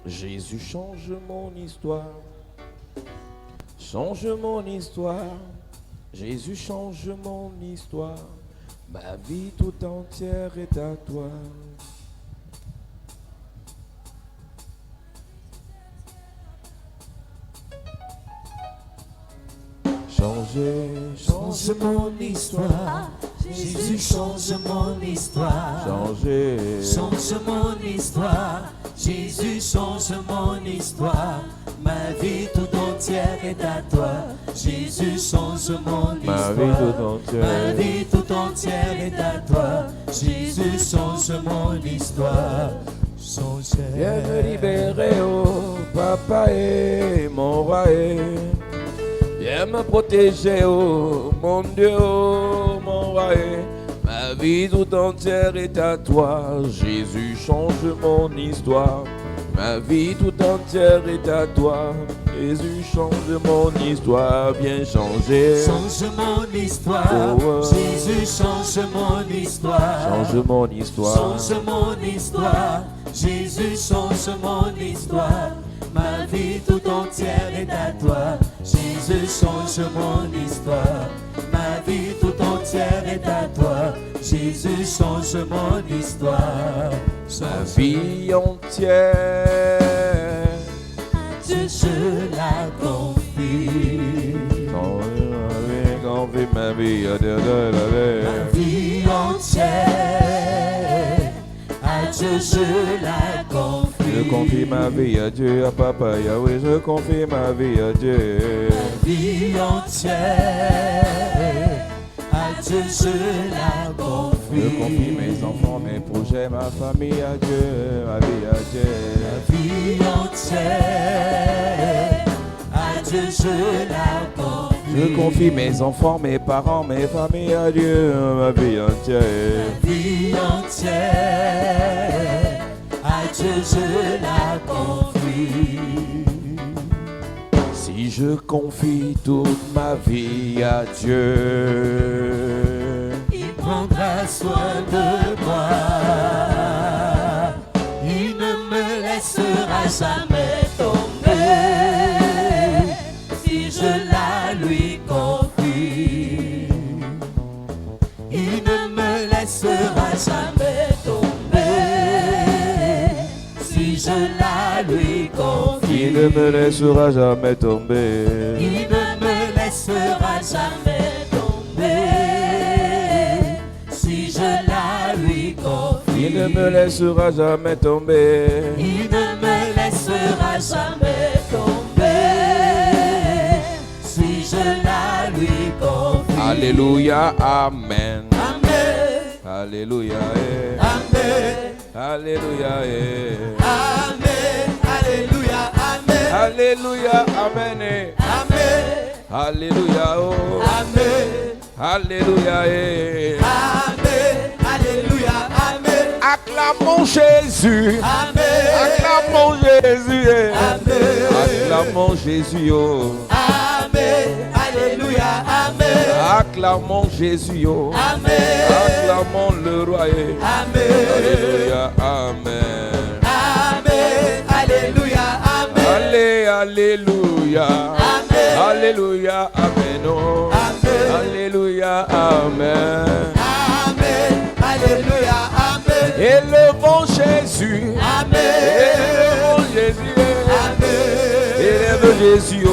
Jésus change mon histoire. Change mon histoire. Jésus change mon histoire. Ma vie tout entière est à toi. Change mon histoire. Jésus change mon histoire. Change mon histoire. Jésus change mon histoire. Ma vie tout entière est à toi. Jésus change mon histoire. Ma vie tout entière est à toi. Jésus change mon histoire. Viens me libérer, oh papa et mon roi. Viens me protéger, oh mon Dieu, oh mon roi. Ma vie tout entière est à toi. Jésus change mon histoire. Ma vie tout entière est à toi. Jésus change mon histoire, viens changer. Change mon histoire. Oh, Jésus change mon histoire. Change mon histoire. Change mon histoire. Jésus change mon histoire. Ma vie tout entière est à toi. Jésus change mon histoire. Ma vie tout entière est à toi. Jésus change mon histoire. Ma vie entière. Dieu je la confie. Confie ma vie à Dieu. Ma vie entière. À Dieu je la confie. Je confie ma vie à Dieu, à Papa Yahweh. Je confie ma vie à Dieu. Ma vie entière. À Dieu je la confie. Je confie mes enfants, mes projets, ma famille à Dieu, ma vie à Dieu. Ma vie entière. À Dieu je la confie. Je confie mes enfants, mes parents, mes familles à Dieu, ma vie entière. Ma vie entière. À Dieu je la confie. Si je confie toute ma vie à Dieu, il prendra soin de moi. Il ne me laissera jamais tomber. Si je la lui confie, il ne me laissera jamais tomber. Si je la lui confie, il ne me laissera jamais tomber. il ne me laissera jamais tomber. Si je la lui confie, Il ne me laissera jamais tomber. il ne me laissera jamais tomber. Si je la lui confie. Alléluia, Amen. Amen. Alléluia, Amen. Alléluia, Amen. Alléluia. Amen. Alléluia, Amen. Amen. Alléluia, oh. Amen. Alléluia, Amen. Alléluia. Amen. Acclamons Jésus. Amen. Acclamons Jésus. Amen. Acclamons Jésus, oh. Amen. Alléluia. Amen. Acclamons Jésus, oh. Amen. Acclamons le roi. Amen. Alléluia, Amen. Amen. Alléluia. Amen. Allé, Alléluia. Amen. Alléluia, Amen. Oh. Amen. Alléluia, Amen. Amen. Alléluia. Amen. Élevons Jésus. Amen. Élevons Jésus. Amen. Élève Jésus. Oh.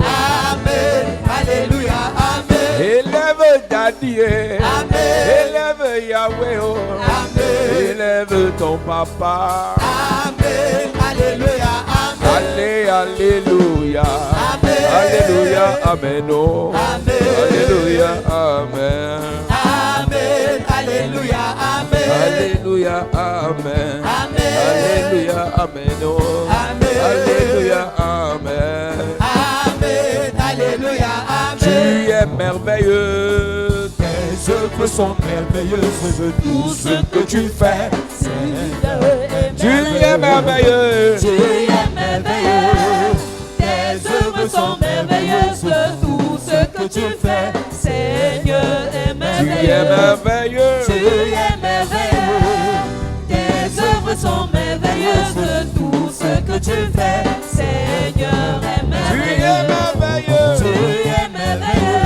Amen. Alléluia. Amen. Élève Daddy. Amen. Élève Yahweh. Oh. Amen. Élève ton papa. Amen. Alléluia. Amen. Allé, Alléluia. Amen. Alléluia, Amen. Oh. Amen. Alléluia, Amen. Amen. Alléluia. Amen. Alléluia, Amen. Amen. Alléluia, Amen. Oh. Amen. Alléluia, Amen. Amen. Alléluia. Tu Amen. es merveilleux. Tes œuvres sont merveilleuses. Tout ce que tu fais, Tu es merveilleux. Tu es merveilleux. Tes œuvres sont merveilleuses. Tout ce que tu fais, Seigneur, est Tu merveilleux. es merveilleux. Tu es merveilleux. Tes œuvres sont merveilleuses. Tout ce que tu fais, Seigneur, est merveilleux. Tu es merveilleux.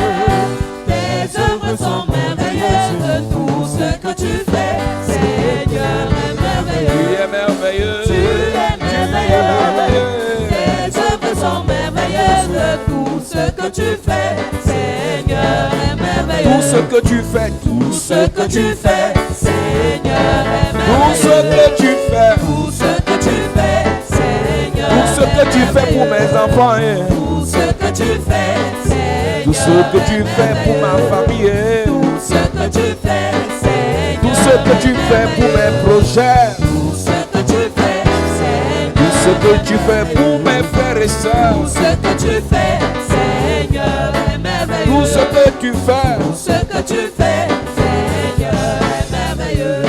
Tes œuvres sont merveilleuses. Tout ce que tu fais, Seigneur, est merveilleux. Tu es merveilleux. Tu es merveilleux. Tes œuvres sont merveilleuses. Tout ce que tu fais, Seigneur, est merveilleux. Tout ce que tu fais, tout ce que tu fais, Seigneur, est merveilleux. Tout ce que tu fais, tout ce que tu fais, Seigneur, tout ce que tu fais pour mes enfants, tout ce que tu fais, Seigneur, tout ce que tu fais pour ma famille, tout ce que tu fais, Seigneur, tout ce que tu fais pour mes projets, tout ce que tu fais, Seigneur, tout ce que tu fais pour mes frères et sœurs, tout ce que tu fais, Seigneur, est merveilleux. Tout ce que tu fais, tout ce que tu fais, Seigneur, est merveilleux.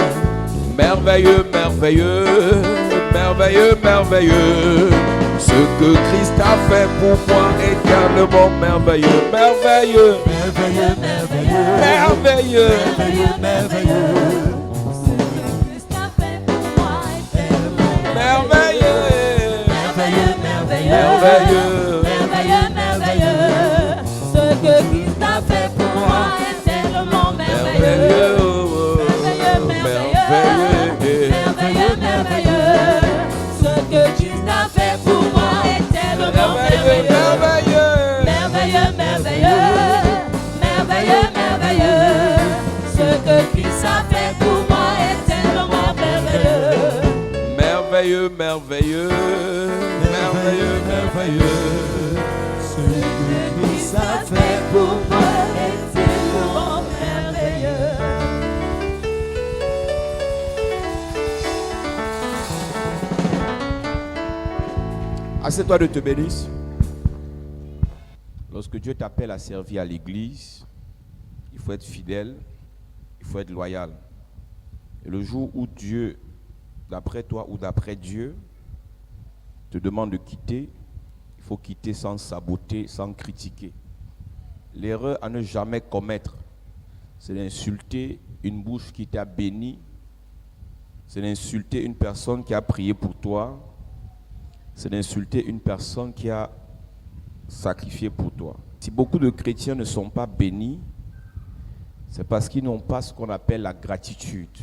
Merveilleux, merveilleux, merveilleux, merveilleux. Ce que Christ a fait pour moi est tellement merveilleux, merveilleux, merveilleux, merveilleux, merveilleux, merveilleux, merveilleux. Ce que Christ a fait pour moi est tellement merveilleux, merveilleux, merveilleux, merveilleux, merveilleux, merveilleux. Ce que Christ a fait pour moi est tellement merveilleux. Merveilleux, merveilleux. Ce que Christ a fait pour moi est tellement merveilleux. Merveilleux, merveilleux. Merveilleux, merveilleux. Ce que Christ a fait pour moi est tellement merveilleux. merveilleux, merveilleux, merveilleux, merveilleux. Ce que Christ a fait pour moi est tellement merveilleux. Assieds-toi de te bénisse. Lorsque Dieu t'appelle à servir à l'église, il faut être fidèle, il faut être loyal. Et le jour où Dieu, d'après toi ou d'après Dieu, te demande de quitter, il faut quitter sans saboter, sans critiquer. L'erreur à ne jamais commettre, c'est d'insulter une bouche qui t'a béni, c'est d'insulter une personne qui a prié pour toi, c'est d'insulter une personne qui a sacrifié pour toi. Si beaucoup de chrétiens ne sont pas bénis, c'est parce qu'ils n'ont pas ce qu'on appelle la gratitude,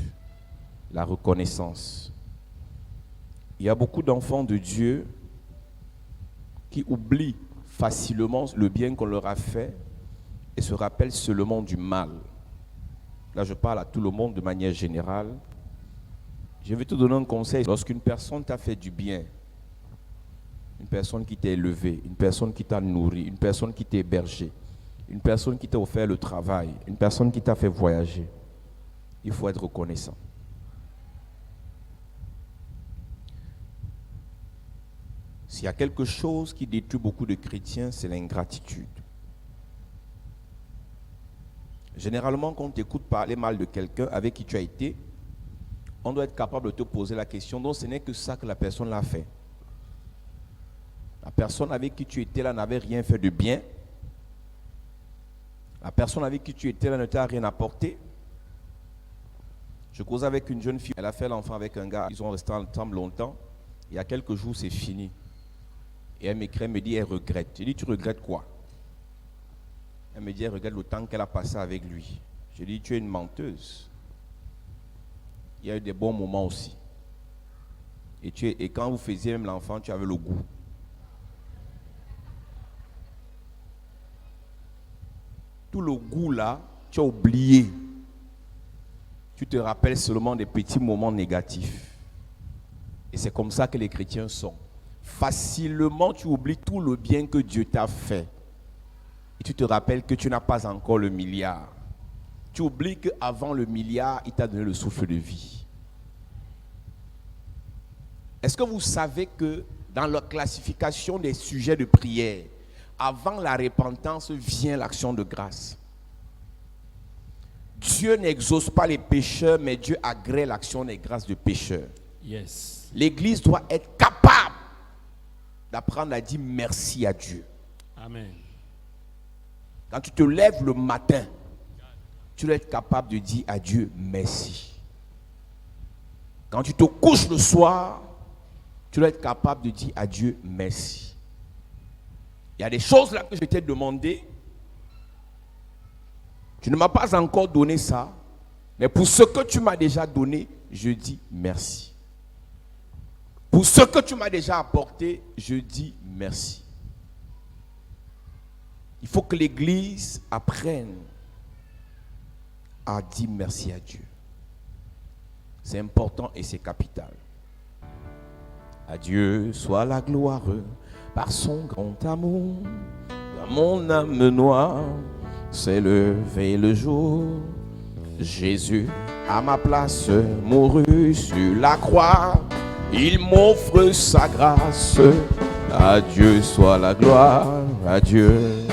la reconnaissance. Il y a beaucoup d'enfants de Dieu qui oublient facilement le bien qu'on leur a fait et se rappellent seulement du mal. Là, je parle à tout le monde de manière générale. Je vais te donner un conseil. Lorsqu'une personne t'a fait du bien, une personne qui t'a élevé, une personne qui t'a nourri, une personne qui t'a hébergé, une personne qui t'a offert le travail, une personne qui t'a fait voyager, il faut être reconnaissant. S'il y a quelque chose qui détruit beaucoup de chrétiens, c'est l'ingratitude. Généralement, quand on t'écoute parler mal de quelqu'un avec qui tu as été, on doit être capable de te poser la question. Donc ce n'est que ça que la personne l'a fait. La personne avec qui tu étais là n'avait rien fait de bien. La personne avec qui tu étais là ne t'a rien apporté. Je causais avec une jeune fille, elle a fait l'enfant avec un gars, ils ont resté ensemble longtemps. Il y a quelques jours, c'est fini. Et elle m'écrit, elle me dit, elle regrette. Je dis, tu regrettes quoi? Elle me dit, elle regrette le temps qu'elle a passé avec lui. Je dis, tu es une menteuse. Il y a eu des bons moments aussi. Et quand vous faisiez même l'enfant, tu avais le goût. Tout le goût là, tu as oublié. Tu te rappelles seulement des petits moments négatifs. Et c'est comme ça que les chrétiens sont. Facilement, tu oublies tout le bien que Dieu t'a fait. Et tu te rappelles que tu n'as pas encore le milliard. Tu oublies qu'avant le milliard, il t'a donné le souffle de vie. Est-ce que vous savez que dans la classification des sujets de prière, avant la repentance vient l'action de grâce? Dieu n'exauce pas les pécheurs, mais Dieu agrée l'action des grâces de pécheurs. Yes. L'Église doit être capable d'apprendre à dire merci à Dieu. Amen. Quand tu te lèves le matin, tu dois être capable de dire à Dieu merci. Quand tu te couches le soir, tu dois être capable de dire à Dieu merci. Il y a des choses là que je t'ai demandé. Tu ne m'as pas encore donné ça. Mais pour ce que tu m'as déjà donné, je dis merci. Pour ce que tu m'as déjà apporté, je dis merci. Il faut que l'Église apprenne à dire merci à Dieu. C'est important et c'est capital. À Dieu soit la gloire par son grand amour. Dans mon âme noire s'est levé le jour. Jésus à ma place mourut sur la croix. Il m'offre sa grâce. À Dieu soit la gloire. À Dieu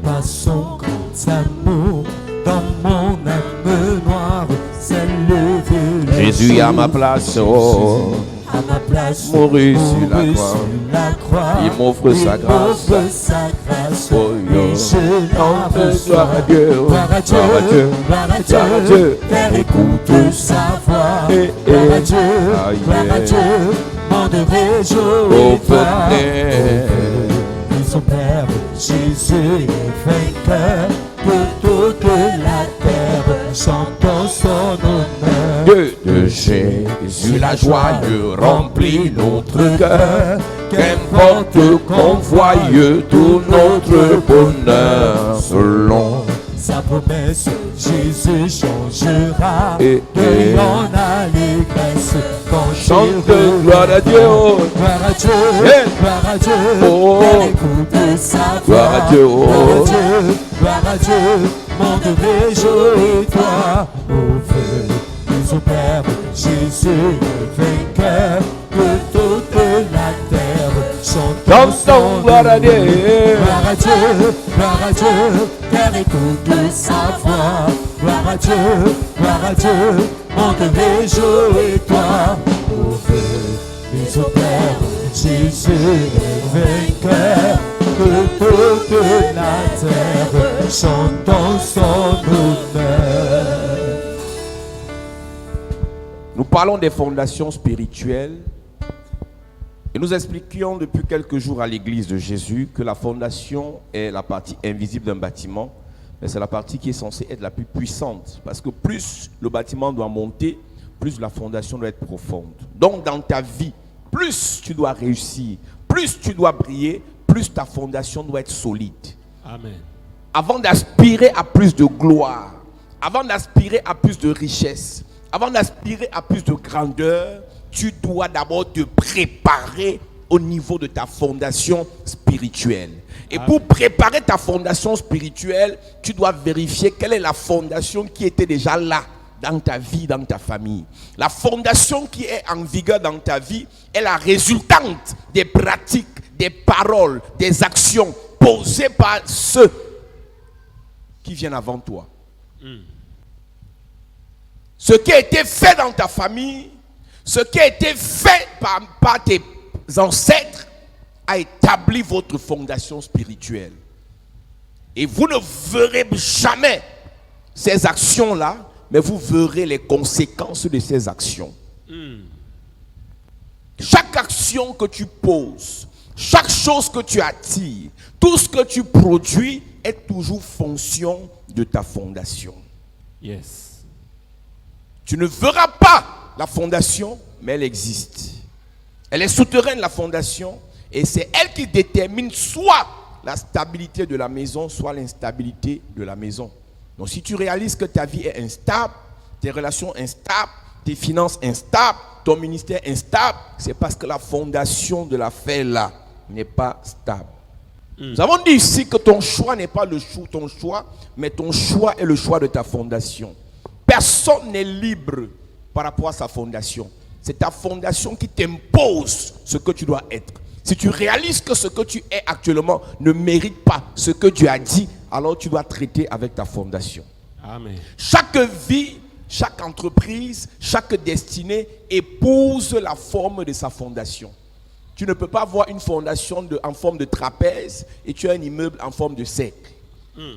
par son grand amour. Dans mon âme noire s'est levé le Jésus jour. à ma place, oh, à ma place, mourut sur la croix. Il m'offre sa grâce. Oh, et je l'en gloire à Dieu, gloire à Dieu, gloire à Dieu, Père écoute sa voix, gloire à Dieu, gloire à Dieu, mon de réjouis-toi, son Père, Jésus est vainqueur de toute la terre, chantons son honneur. Dieu de Jésus, la joie remplit notre cœur. Qu'importe qu'on voie tout notre bonheur selon sa promesse, Jésus changera de rire en allégresse. Quand chante gloire à Dieu, gloire à Dieu, gloire à Dieu, oh, écoute sa voix, gloire à Dieu, oh, gloire à Dieu, monde réjouis-toi, au feu de son Père, Jésus est vainqueur de toute la terre, chantons gloire à Dieu, gloire à Dieu, gloire à Dieu, Père écoute sa voix, gloire à Dieu, monde réjouis-toi, au feu de son Père, Jésus est vainqueur de toute la terre, chantons son honneur. Nous parlons des fondations spirituelles et nous expliquions depuis quelques jours à l'église de Jésus que la fondation est la partie invisible d'un bâtiment, mais c'est la partie qui est censée être la plus puissante parce que plus le bâtiment doit monter, plus la fondation doit être profonde. Donc dans ta vie, plus tu dois réussir, plus tu dois briller, plus ta fondation doit être solide. Amen. Avant d'aspirer à plus de gloire, avant d'aspirer à plus de richesse, avant d'aspirer à plus de grandeur, tu dois d'abord te préparer au niveau de ta fondation spirituelle. Et pour préparer ta fondation spirituelle, tu dois vérifier quelle est la fondation qui était déjà là dans ta vie, dans ta famille. La fondation qui est en vigueur dans ta vie est la résultante des pratiques, des paroles, des actions posées par ceux qui viennent avant toi. Ce qui a été fait dans ta famille, ce qui a été fait par tes ancêtres a établi votre fondation spirituelle. Et vous ne verrez jamais ces actions-là, mais vous verrez les conséquences de ces actions. Chaque action que tu poses, chaque chose que tu attires, tout ce que tu produis est toujours fonction de ta fondation. Yes. Tu ne verras pas la fondation, mais elle existe. Elle est souterraine, la fondation, et c'est elle qui détermine soit la stabilité de la maison, soit l'instabilité de la maison. Donc si tu réalises que ta vie est instable, tes relations instables, tes finances instables, ton ministère instable, c'est parce que la fondation de l'affaire là n'est pas stable. Nous avons dit ici que ton choix n'est pas ton choix, mais ton choix est le choix de ta fondation. Personne n'est libre par rapport à sa fondation. C'est ta fondation qui t'impose ce que tu dois être. Si tu réalises que ce que tu es actuellement ne mérite pas ce que Dieu a dit, alors tu dois traiter avec ta fondation. Amen. Chaque vie, chaque entreprise, chaque destinée épouse la forme de sa fondation. Tu ne peux pas avoir une fondation en forme de trapèze et tu as un immeuble en forme de cercle.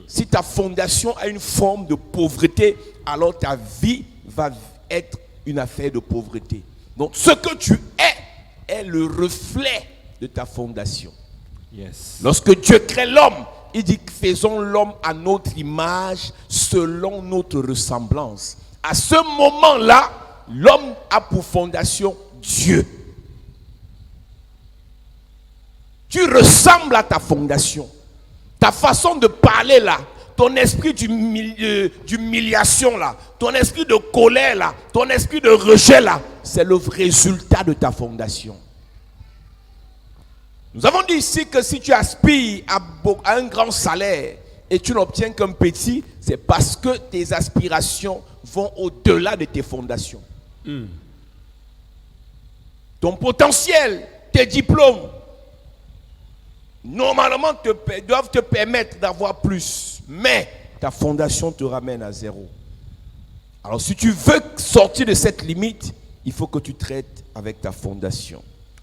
Si ta fondation a une forme de pauvreté, alors ta vie va être une affaire de pauvreté. Donc ce que tu es est le reflet de ta fondation. Yes. Lorsque Dieu crée l'homme, il dit faisons l'homme à notre image, selon notre ressemblance. À ce moment-là, l'homme a pour fondation Dieu. Tu ressembles à ta fondation. Ta façon de parler là, ton esprit d'humiliation là, ton esprit de colère là, ton esprit de rejet là, c'est le résultat de ta fondation. Nous avons dit ici que si tu aspires à un grand salaire et tu n'obtiens qu'un petit, c'est parce que tes aspirations vont au-delà de tes fondations. Ton potentiel, tes diplômes, normalement doivent te permettre d'avoir plus, mais ta fondation te ramène à zéro. Alors si tu veux sortir de cette limite, il faut que tu traites avec ta fondation.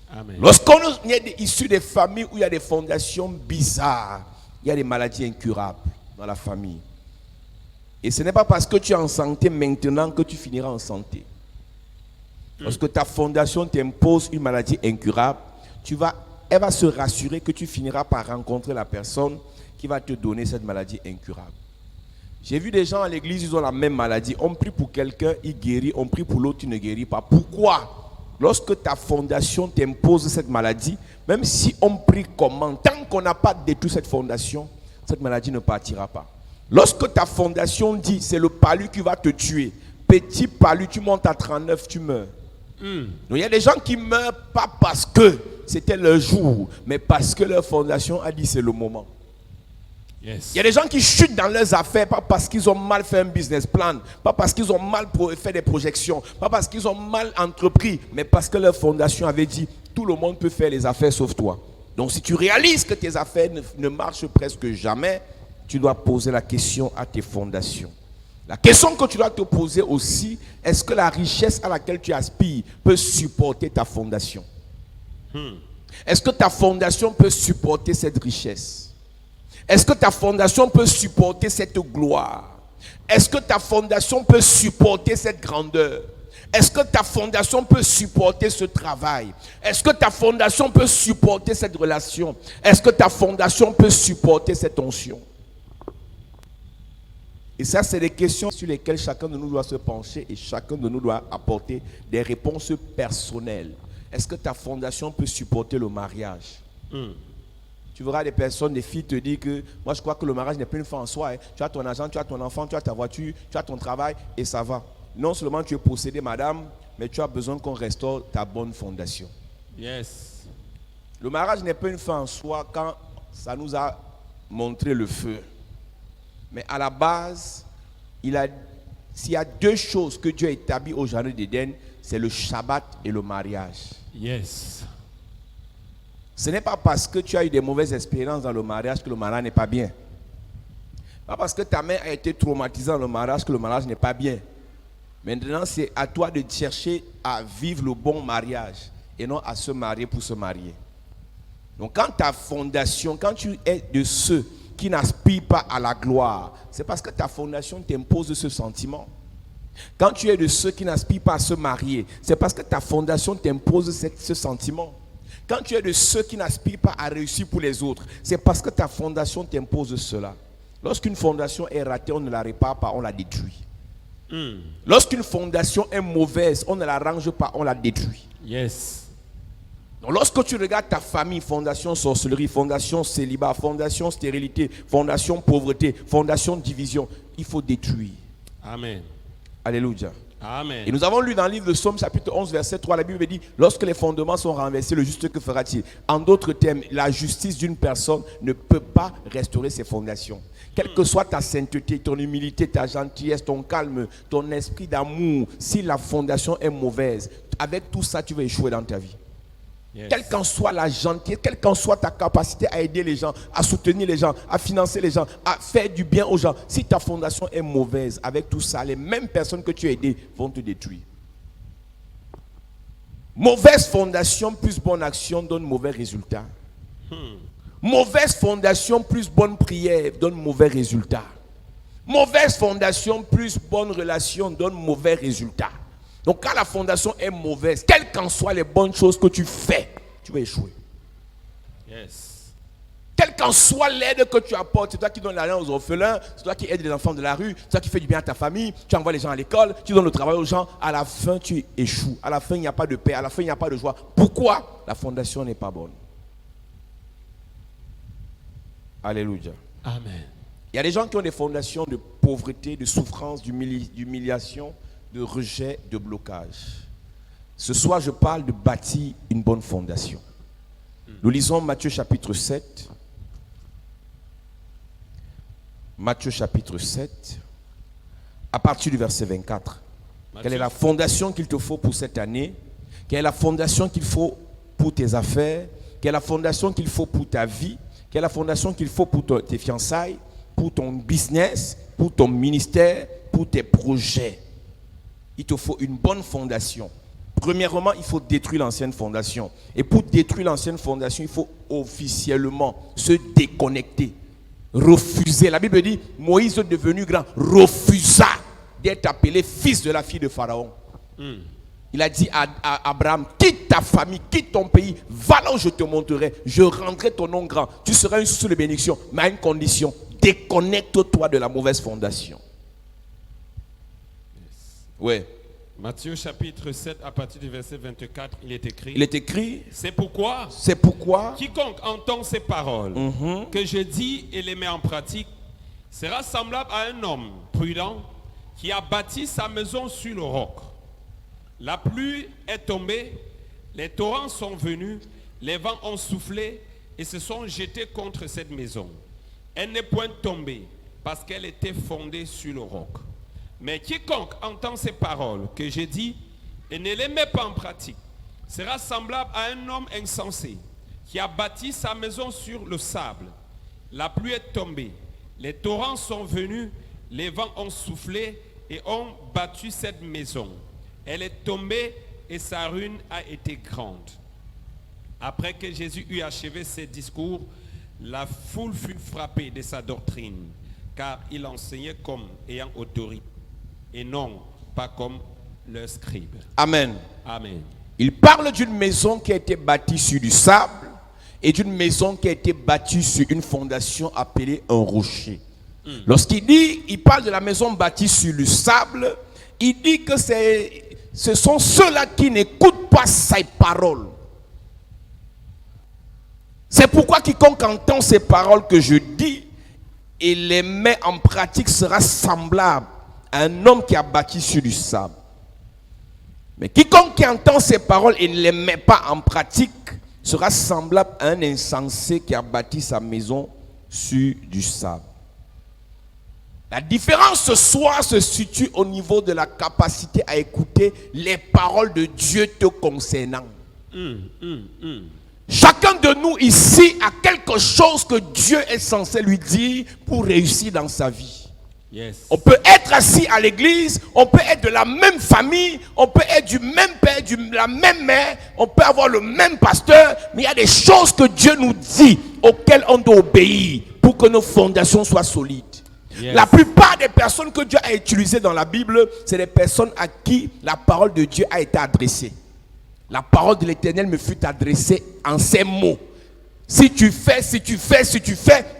Amen. Lorsqu'on est issu des familles où il y a des fondations bizarres, il y a des maladies incurables dans la famille. Et ce n'est pas parce que tu es en santé maintenant que tu finiras en santé. Lorsque ta fondation t'impose une maladie incurable, elle va se rassurer que tu finiras par rencontrer la personne qui va te donner cette maladie incurable. J'ai vu des gens à l'église, ils ont la même maladie. On prie pour quelqu'un, il guérit. On prie pour l'autre, il ne guérit pas. Pourquoi? Lorsque ta fondation t'impose cette maladie, même si on prie comment, tant qu'on n'a pas détruit cette fondation, cette maladie ne partira pas. Lorsque ta fondation dit c'est le palu qui va te tuer, petit palu, tu montes à 39, tu meurs. Donc il y a des gens qui meurent pas parce que c'était leur jour, mais parce que leur fondation a dit c'est le moment. Yes. Il y a des gens qui chutent dans leurs affaires, pas parce qu'ils ont mal fait un business plan, pas parce qu'ils ont mal fait des projections, pas parce qu'ils ont mal entrepris, mais parce que leur fondation avait dit tout le monde peut faire les affaires sauf toi. Donc si tu réalises que tes affaires ne marchent presque jamais, tu dois poser la question à tes fondations. La question que tu dois te poser aussi, est-ce que la richesse à laquelle tu aspires peut supporter ta fondation? Est-ce que ta fondation peut supporter cette richesse? Est-ce que ta fondation peut supporter cette gloire? Est-ce que ta fondation peut supporter cette grandeur? Est-ce que ta fondation peut supporter ce travail? Est-ce que ta fondation peut supporter cette relation? Est-ce que ta fondation peut supporter cette onction? Et ça, c'est des questions sur lesquelles chacun de nous doit se pencher et chacun de nous doit apporter des réponses personnelles. Est-ce que ta fondation peut supporter le mariage? Tu verras des personnes, des filles te dire que moi je crois que le mariage n'est pas une fin en soi. Tu as ton argent, tu as ton enfant, tu as ta voiture, tu as ton travail et ça va. Non seulement tu es possédé, madame, mais tu as besoin qu'on restaure ta bonne fondation. Yes. Le mariage n'est pas une fin en soi quand ça nous a montré le feu. Mais à la base, s'il y a deux choses que Dieu a établies au jardin d'Éden, c'est le Shabbat et le mariage. Yes. Ce n'est pas parce que tu as eu des mauvaises expériences dans le mariage que le mariage n'est pas bien. Pas parce que ta mère a été traumatisée dans le mariage que le mariage n'est pas bien. Maintenant, c'est à toi de chercher à vivre le bon mariage et non à se marier pour se marier. Donc quand ta fondation, quand tu es de ceux qui n'aspirent pas à la gloire, c'est parce que ta fondation t'impose ce sentiment. Quand tu es de ceux qui n'aspirent pas à se marier, c'est parce que ta fondation t'impose ce sentiment. Quand tu es de ceux qui n'aspirent pas à réussir pour les autres, c'est parce que ta fondation t'impose cela. Lorsqu'une fondation est ratée, on ne la répare pas, on la détruit. Lorsqu'une fondation est mauvaise, on ne la range pas, on la détruit. Yes. Donc lorsque tu regardes ta famille, fondation sorcellerie, fondation célibat, fondation stérilité, fondation pauvreté, fondation division, il faut détruire. Amen. Alléluia. Amen. Et nous avons lu dans le livre de Psaume chapitre 11 verset 3, la Bible dit, lorsque les fondements sont renversés, le juste que fera-t-il? En d'autres termes, la justice d'une personne ne peut pas restaurer ses fondations. Quelle que soit ta sainteté, ton humilité, ta gentillesse, ton calme, ton esprit d'amour, si la fondation est mauvaise, avec tout ça, tu vas échouer dans ta vie. Yes. Quelle qu'en soit la gentillesse, quelle qu'en soit ta capacité à aider les gens, à soutenir les gens, à financer les gens, à faire du bien aux gens, si ta fondation est mauvaise, avec tout ça, les mêmes personnes que tu as aidées vont te détruire. Mauvaise fondation plus bonne action donne mauvais résultats. Mauvaise fondation plus bonne prière donne mauvais résultats. Mauvaise fondation plus bonne relation donne mauvais résultats. Donc quand la fondation est mauvaise, quelles qu'en soient les bonnes choses que tu fais, tu vas échouer. Yes. Quelle qu'en soit l'aide que tu apportes, c'est toi qui donnes l'argent aux orphelins, c'est toi qui aides les enfants de la rue, c'est toi qui fais du bien à ta famille, tu envoies les gens à l'école, tu donnes le travail aux gens, à la fin tu échoues. À la fin il n'y a pas de paix, à la fin il n'y a pas de joie. Pourquoi? La fondation n'est pas bonne. Alléluia. Amen. Il y a des gens qui ont des fondations de pauvreté, de souffrance, d'humiliation, de rejet, de blocage. Ce soir, je parle de bâtir une bonne fondation. Nous lisons Matthieu chapitre 7. Matthieu chapitre 7, à partir du verset 24. Quelle est la fondation qu'il te faut pour cette année? Quelle est la fondation qu'il faut pour tes affaires? Quelle est la fondation qu'il faut pour ta vie? Quelle est la fondation qu'il faut pour tes fiançailles, pour ton business, pour ton ministère, pour tes projets? Il te faut une bonne fondation. Premièrement, il faut détruire l'ancienne fondation. Et pour détruire l'ancienne fondation, il faut officiellement se déconnecter. Refuser. La Bible dit, Moïse devenu grand, refusa d'être appelé fils de la fille de Pharaon. Il a dit à Abraham, quitte ta famille, quitte ton pays, va là où je te montrerai, je rendrai ton nom grand, tu seras une source de bénédiction, mais à une condition, déconnecte-toi de la mauvaise fondation. Oui. Matthieu chapitre 7 à partir du verset 24, il est écrit, c'est pourquoi quiconque entend ces paroles que je dis et les met en pratique sera semblable à un homme prudent qui a bâti sa maison sur le roc. La pluie est tombée, les torrents sont venus, les vents ont soufflé et se sont jetés contre cette maison. Elle n'est point tombée parce qu'elle était fondée sur le roc. Mais quiconque entend ces paroles que j'ai dit et ne les met pas en pratique sera semblable à un homme insensé qui a bâti sa maison sur le sable. La pluie est tombée, les torrents sont venus, les vents ont soufflé et ont battu cette maison. Elle est tombée et sa ruine a été grande. Après que Jésus eut achevé ses discours, la foule fut frappée de sa doctrine, car il enseignait comme ayant autorité et non pas comme le scribe. Amen. Amen. Il parle d'une maison qui a été bâtie sur du sable et d'une maison qui a été bâtie sur une fondation appelée un rocher. Lorsqu'il dit, il parle de la maison bâtie sur le sable, il dit que ce sont ceux-là qui n'écoutent pas ses paroles. C'est pourquoi quiconque entend ces paroles que je dis et les met en pratique sera semblable à un homme qui a bâti sur du sable. Mais quiconque qui entend ces paroles et ne les met pas en pratique sera semblable à un insensé qui a bâti sa maison sur du sable. La différence ce soir se situe au niveau de la capacité à écouter les paroles de Dieu te concernant. Chacun de nous ici a quelque chose que Dieu est censé lui dire pour réussir dans sa vie. Yes. On peut être assis à l'église, on peut être de la même famille, on peut être du même père, de la même mère, on peut avoir le même pasteur, mais il y a des choses que Dieu nous dit auxquelles on doit obéir pour que nos fondations soient solides. Yes. La plupart des personnes que Dieu a utilisées dans la Bible, c'est des personnes à qui la parole de Dieu a été adressée. La parole de l'Éternel me fut adressée en ces mots. Si tu fais,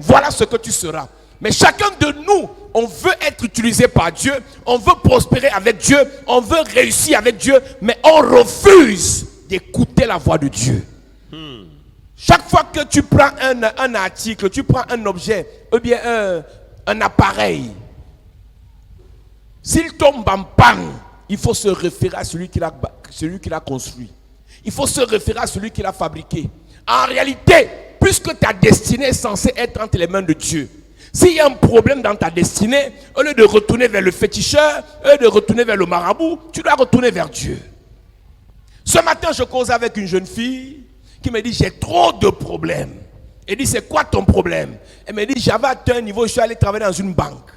voilà ce que tu seras. Mais chacun de nous, on veut être utilisé par Dieu, on veut prospérer avec Dieu, on veut réussir avec Dieu, mais on refuse d'écouter la voix de Dieu. Chaque fois que tu prends un article, tu prends un objet, ou bien un appareil, s'il tombe en panne, il faut se référer à celui qui l'a construit. Il faut se référer à celui qui l'a fabriqué. En réalité, puisque ta destinée est censée être entre les mains de Dieu, s'il y a un problème dans ta destinée, au lieu de retourner vers le féticheur, au lieu de retourner vers le marabout, tu dois retourner vers Dieu. Ce matin, je causais avec une jeune fille qui me dit, j'ai trop de problèmes. Elle dit, c'est quoi ton problème? Elle me dit, j'avais atteint un niveau, je suis allé travailler dans une banque.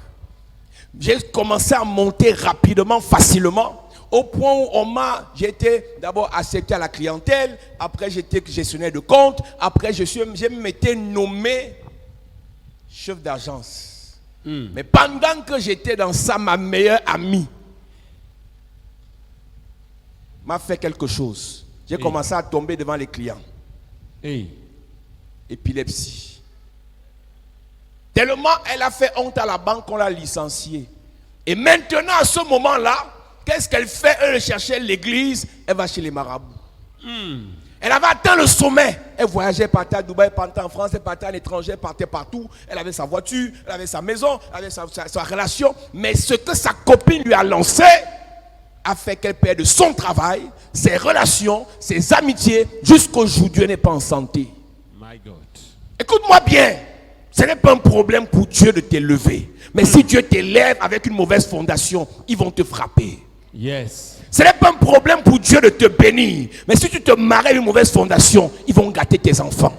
J'ai commencé à monter rapidement, facilement, au point où j'ai été d'abord accepté à la clientèle, après j'étais gestionnaire de compte, après j'ai été nommé chef d'agence. Mais pendant que j'étais dans ça, ma meilleure amie m'a fait quelque chose. J'ai commencé à tomber devant les clients. Épilepsie. Tellement elle a fait honte à la banque qu'on l'a licenciée. Et maintenant, à ce moment-là, qu'est-ce qu'elle fait? Elle cherchait l'église, elle va chez les marabouts. Elle avait atteint le sommet. Elle voyageait, partait à Dubaï, partait en France, elle partait à l'étranger, elle partait partout. Elle avait sa voiture, elle avait sa maison, elle avait sa relation. Mais ce que sa copine lui a lancé a fait qu'elle perde son travail, ses relations, ses amitiés, jusqu'au jour où Dieu n'est pas en santé. My God. Écoute-moi bien. Ce n'est pas un problème pour Dieu de t'élever. Mais si Dieu t'élève avec une mauvaise fondation, ils vont te frapper. Yes. Ce n'est pas un problème pour Dieu de te bénir. Mais si tu te maries avec une mauvaise fondation, ils vont gâter tes enfants.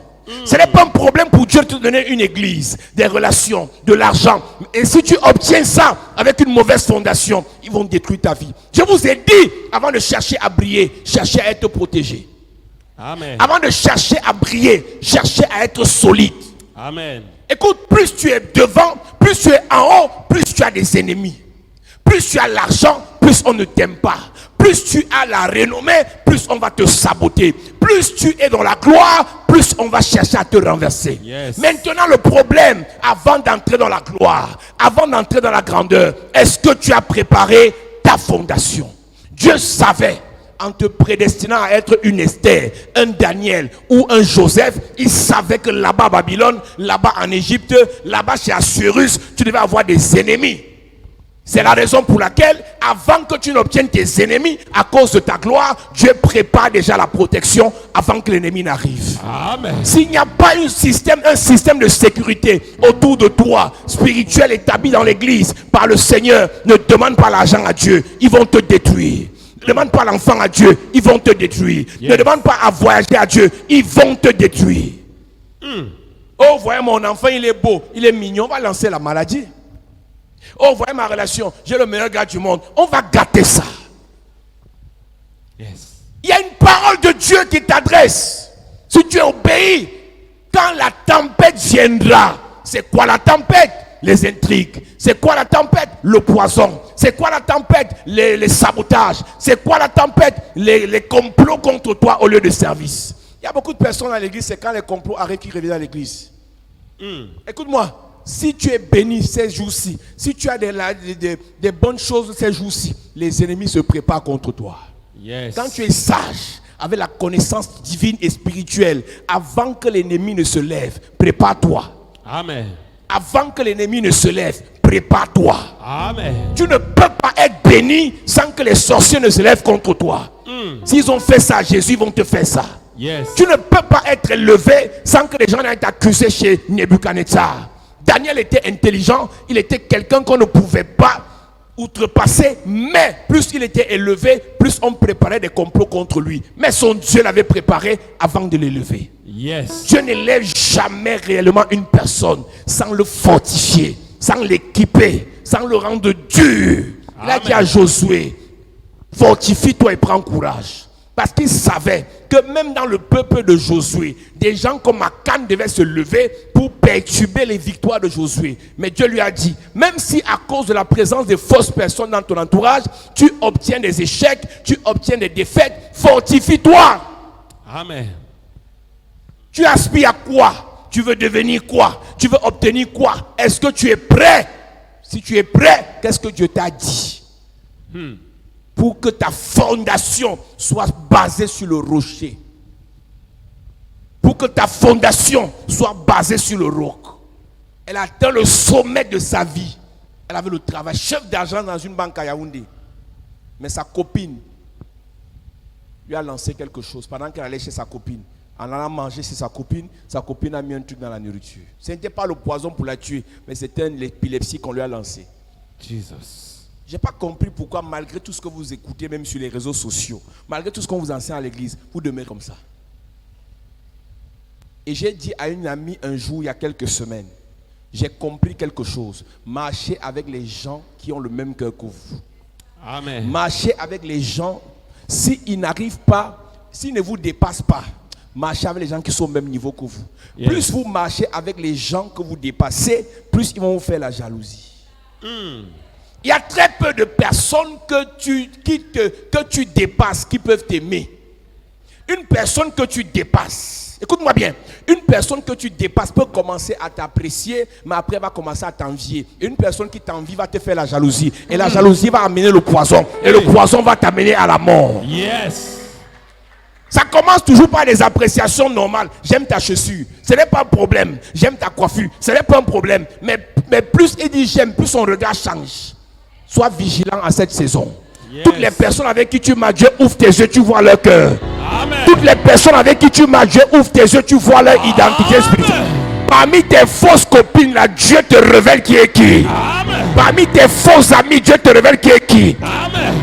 Ce n'est pas un problème pour Dieu de te donner une église, des relations, de l'argent. Et si tu obtiens ça avec une mauvaise fondation, ils vont détruire ta vie. Je vous ai dit, avant de chercher à briller, cherchez à être protégé. Amen. Avant de chercher à briller, cherchez à être solide. Amen. Écoute, plus tu es devant, plus tu es en haut, plus tu as des ennemis. Plus tu as l'argent, plus on ne t'aime pas. Plus tu as la renommée, plus on va te saboter. Plus tu es dans la gloire, plus on va chercher à te renverser. Yes. Maintenant, le problème, avant d'entrer dans la gloire, avant d'entrer dans la grandeur, est-ce que tu as préparé ta fondation? Dieu savait, en te prédestinant à être une Esther, un Daniel ou un Joseph, il savait que là-bas à Babylone, là-bas en Égypte, là-bas chez Assuérus, tu devais avoir des ennemis. C'est la raison pour laquelle, avant que tu n'obtiennes tes ennemis, à cause de ta gloire, Dieu prépare déjà la protection avant que l'ennemi n'arrive. Amen. S'il n'y a pas un système de sécurité autour de toi, spirituel établi dans l'église par le Seigneur, ne demande pas l'argent à Dieu, ils vont te détruire. Ne demande pas l'enfant à Dieu, ils vont te détruire. Yes. Ne demande pas à voyager à Dieu, ils vont te détruire. Oh, voyez mon enfant, il est beau, il est mignon, on va lancer la maladie. Oh, voyez ma relation, j'ai le meilleur gars du monde. On va gâter ça. Yes. Il y a une parole de Dieu qui t'adresse. Si tu obéis, quand la tempête viendra, c'est quoi la tempête? Les intrigues. C'est quoi la tempête? Le poison. C'est quoi la tempête? Les sabotages. C'est quoi la tempête? Les complots contre toi au lieu de service. Il y a beaucoup de personnes dans l'église, c'est quand les complots arrêtent qu'ils reviennent à l'église. Écoute-moi. Si tu es béni ces jours-ci, si tu as des bonnes choses ces jours-ci, les ennemis se préparent contre toi. Yes. Quand tu es sage, avec la connaissance divine et spirituelle, avant que l'ennemi ne se lève, prépare-toi. Amen. Avant que l'ennemi ne se lève, prépare-toi. Amen. Tu ne peux pas être béni sans que les sorciers ne se lèvent contre toi. S'ils ont fait ça à Jésus, ils vont te faire ça. Yes. Tu ne peux pas être élevé sans que les gens n'aient été accusés chez Nebuchadnezzar. Daniel était intelligent, il était quelqu'un qu'on ne pouvait pas outrepasser, mais plus il était élevé, plus on préparait des complots contre lui. Mais son Dieu l'avait préparé avant de l'élever. Yes. Dieu n'élève jamais réellement une personne sans le fortifier, sans l'équiper, sans le rendre dur. Il a dit à Josué, fortifie-toi et prends courage. Parce qu'il savait que même dans le peuple de Josué, des gens comme Akan devaient se lever pour perturber les victoires de Josué. Mais Dieu lui a dit, même si à cause de la présence de fausses personnes dans ton entourage, tu obtiens des échecs, tu obtiens des défaites, fortifie-toi. Amen. Tu aspires à quoi? Tu veux devenir quoi? Tu veux obtenir quoi? Est-ce que tu es prêt? Si tu es prêt, qu'est-ce que Dieu t'a dit? Pour que ta fondation soit basée sur le rocher. Pour que ta fondation soit basée sur le roc. Elle a atteint le sommet de sa vie. Elle avait le travail, chef d'argent dans une banque à Yaoundé. Mais sa copine lui a lancé quelque chose pendant qu'elle allait chez sa copine. En allant manger chez sa copine a mis un truc dans la nourriture. Ce n'était pas le poison pour la tuer, mais c'était l'épilepsie qu'on lui a lancé. Jesus. Je n'ai pas compris pourquoi, malgré tout ce que vous écoutez, même sur les réseaux sociaux, malgré tout ce qu'on vous enseigne à l'église, vous demeurez comme ça. Et j'ai dit à une amie un jour, il y a quelques semaines, j'ai compris quelque chose. Marchez avec les gens qui ont le même cœur que vous. Amen. Marchez avec les gens, s'ils n'arrivent pas, s'ils ne vous dépassent pas, marchez avec les gens qui sont au même niveau que vous. Yes. Plus vous marchez avec les gens que vous dépassez, plus ils vont vous faire la jalousie. Il y a très peu de personnes que tu dépasses qui peuvent t'aimer. Une personne que tu dépasses, écoute-moi bien, une personne que tu dépasses peut commencer à t'apprécier, mais après va commencer à t'envier. Et une personne qui t'envie va te faire la jalousie. Et la jalousie va amener le poison. Et le poison va t'amener à la mort. Yes. Ça commence toujours par des appréciations normales. J'aime ta chaussure, ce n'est pas un problème. J'aime ta coiffure, ce n'est pas un problème. Mais plus il dit j'aime, plus son regard change. Sois vigilant à cette saison. Yes. Toutes les personnes avec qui tu marches, Dieu ouvre tes yeux, tu vois leur cœur. Amen. Toutes les personnes avec qui tu marches, Dieu ouvre tes yeux, tu vois leur identité spirituelle. Parmi tes fausses copines, là, Dieu te révèle qui est qui. Amen. Parmi tes faux amis, Dieu te révèle qui est qui.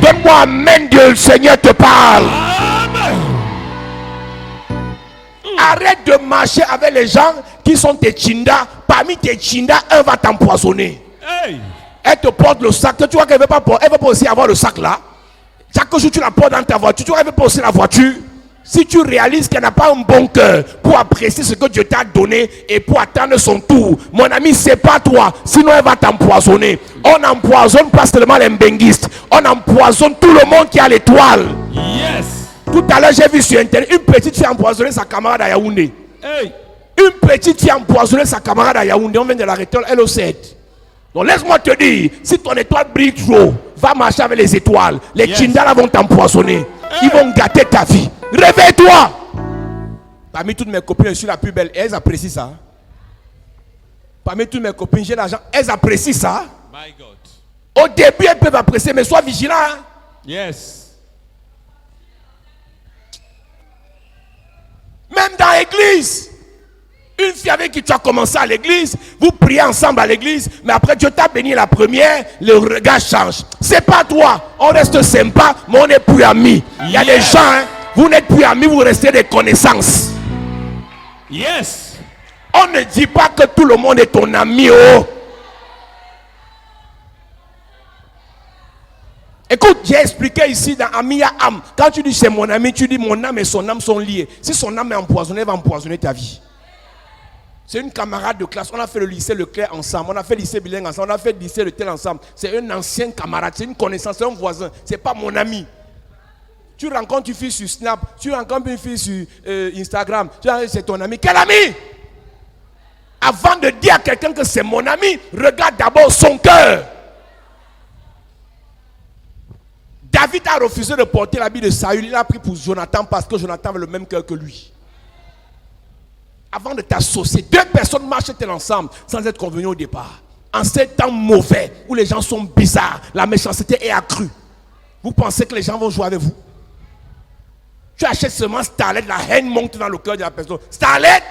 Donne-moi amen, Dieu, le Seigneur te parle. Amen. Arrête de marcher avec les gens qui sont tes chindas. Parmi tes chindas, un va t'empoisonner. Hey. Elle te porte le sac. Tu vois qu'elle ne veut pas porter. Elle veut pas aussi avoir le sac là. Chaque jour tu la portes dans ta voiture. Tu vois qu'elle veut pas aussi la voiture. Si tu réalises qu'elle n'a pas un bon cœur pour apprécier ce que Dieu t'a donné et pour attendre son tour, mon ami, c'est pas toi. Sinon elle va t'empoisonner. On n'empoisonne pas seulement les mbenguistes. On empoisonne tout le monde qui a l'étoile. Yes. Tout à l'heure j'ai vu sur internet une petite fille empoisonner sa camarade à Yaoundé. Hey. Une petite fille empoisonner sa camarade à Yaoundé. On vient de l'arrêter. Elle au 7. Donc laisse-moi te dire, si ton étoile brille trop, va marcher avec les étoiles. Les Chindala vont t'empoisonner. Hey. Ils vont gâter ta vie. Réveille-toi. Parmi toutes mes copines, je suis la plus belle. Et elles apprécient ça. Parmi toutes mes copines, j'ai l'argent. Elles apprécient ça. My God. Au début, elles peuvent apprécier, mais sois vigilant. Hein? Yes. Même dans l'église. Une fille avec qui tu as commencé à l'église, vous priez ensemble à l'église, mais après Dieu t'a béni la première, le regard change. C'est pas toi, on reste sympa, mais on n'est plus amis. Il y a des gens, hein, vous n'êtes plus amis, vous restez des connaissances. Yes. On ne dit pas que tout le monde est ton ami. Oh. Écoute, j'ai expliqué ici dans Amia Am. Quand tu dis c'est mon ami, tu dis mon âme et son âme sont liées. Si son âme est empoisonnée, elle va empoisonner ta vie. C'est une camarade de classe. On a fait le lycée Leclerc ensemble. On a fait le lycée Bilingue ensemble. On a fait le lycée Le Tel ensemble. C'est un ancien camarade. C'est une connaissance. C'est un voisin. C'est pas mon ami. Tu rencontres une fille sur Snap. Tu rencontres une fille sur Instagram. Tu dis c'est ton ami. Quel ami? Avant de dire à quelqu'un que c'est mon ami, regarde d'abord son cœur. David a refusé de porter l'habit de Saül. Il a pris pour Jonathan parce que Jonathan avait le même cœur que lui. Avant de t'associer, deux personnes marchent-elles ensemble sans être convenues au départ. En ces temps mauvais, où les gens sont bizarres, la méchanceté est accrue. Vous pensez que les gens vont jouer avec vous? Tu achètes seulement Starlet, la haine monte dans le cœur de la personne. Starlet!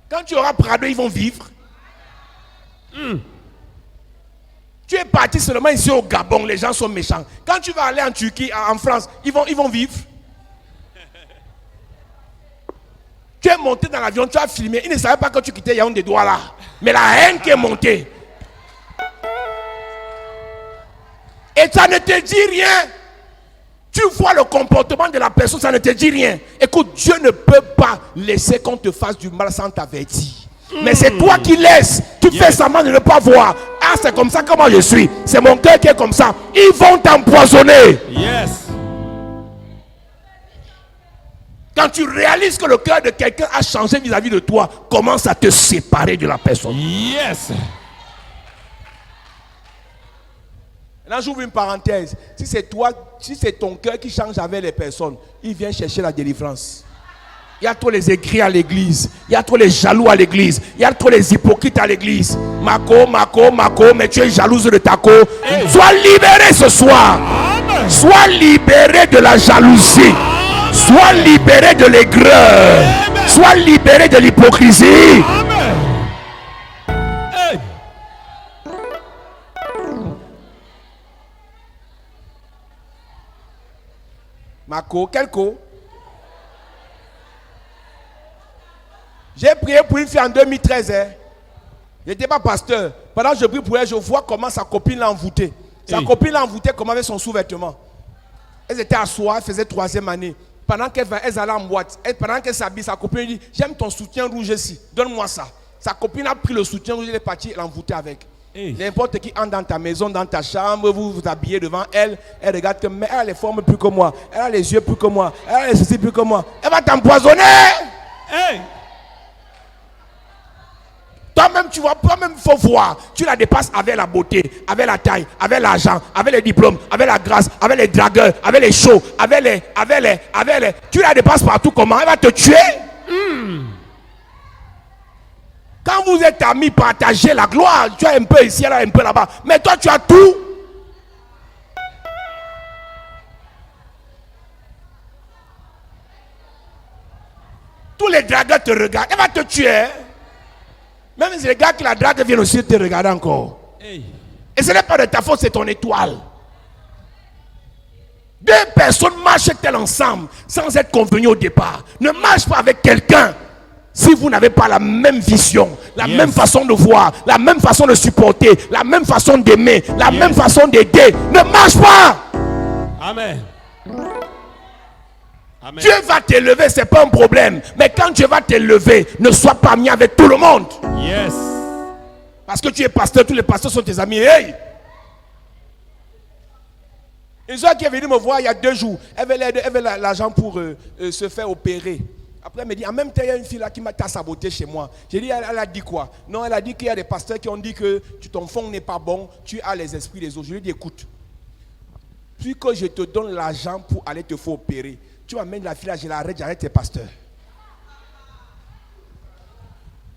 Quand tu auras Prado, ils vont vivre. Tu es parti seulement ici au Gabon, les gens sont méchants. Quand tu vas aller en Turquie, en France, ils vont vivre. Tu es monté dans l'avion, tu as filmé. Ils ne savaient pas que tu quittais Yaoundé Douala là. Mais la haine qui est montée. Et ça ne te dit rien. Tu vois le comportement de la personne, ça ne te dit rien. Écoute, Dieu ne peut pas laisser qu'on te fasse du mal sans t'avertir. Mais c'est toi qui laisses. Tu fais semblant de ne pas voir. Ah, c'est comme ça que moi je suis. C'est mon cœur qui est comme ça. Ils vont t'empoisonner. Yes. Quand tu réalises que le cœur de quelqu'un a changé vis-à-vis de toi, commence à te séparer de la personne. Yes. Là, j'ouvre une parenthèse. Si c'est toi, si c'est ton cœur qui change avec les personnes, il vient chercher la délivrance. Il y a trop les écrits à l'église. Il y a trop les jaloux à l'église. Il y a trop les hypocrites à l'église. Mako, mais tu es jalouse de ta co. Hey. Sois libéré ce soir. Amen. Sois libéré de la jalousie. Sois libéré de l'aigreur. Sois libéré de l'hypocrisie. Hey. Marco, quel co? J'ai prié pour une fille en 2013. Hein. Je n'étais pas pasteur. Pendant que je prie pour elle, je vois comment sa copine l'a envoûtée. Sa copine l'a envoûtée comme avec son sous-vêtement. Elles étaient à soi, elles faisaient 3e année. Pendant qu'elles allaient en boîte, pendant qu'elle s'habille, sa copine dit, j'aime ton soutien rouge ici, donne-moi ça. Sa copine a pris le soutien rouge, elle est partie l'envoûter avec. N'importe qui entre dans ta maison, dans ta chambre, vous vous habillez devant elle, elle regarde que mais elle a les formes plus que moi, elle a les yeux plus que moi, elle a les ceci plus que moi. Elle va t'empoisonner. Toi-même, tu vois, toi-même, il faut voir. Tu la dépasses avec la beauté, avec la taille, avec l'argent, avec les diplômes, avec la grâce, avec les dragueurs, avec les shows, avec les. Tu la dépasses partout comment? Elle va te tuer. Quand vous êtes amis, partagez la gloire. Tu as un peu ici, elle a un peu là-bas. Mais toi, tu as tout. Tous les dragueurs te regardent. Elle va te tuer. Même les gars qui la drague viennent aussi te regarder encore. Et ce n'est pas de ta faute, c'est ton étoile. Deux personnes marchent-elles ensemble sans être convenues au départ? Ne marche pas avec quelqu'un si vous n'avez pas la même vision, la même façon de voir, la même façon de supporter, la même façon d'aimer, la même façon d'aider. Ne marche pas. Amen. Amen. Dieu va t'élever, c'est pas un problème. Mais quand Dieu va t'élever, ne sois pas mis avec tout le monde. Yes. Parce que tu es pasteur, tous les pasteurs sont tes amis. Hey! Une soeur qui est venue me voir il y a 2 jours, elle avait l'argent pour se faire opérer. Après, elle me dit, en même temps, il y a une fille là qui m'a saboté chez moi. J'ai dit, elle a dit quoi? Non, elle a dit qu'il y a des pasteurs qui ont dit que ton fond n'est pas bon, tu as les esprits des autres. Je lui ai dit, écoute, puis que je te donne l'argent pour aller te faire opérer, tu m'amènes la fille là, je l'arrête, j'arrête tes pasteurs.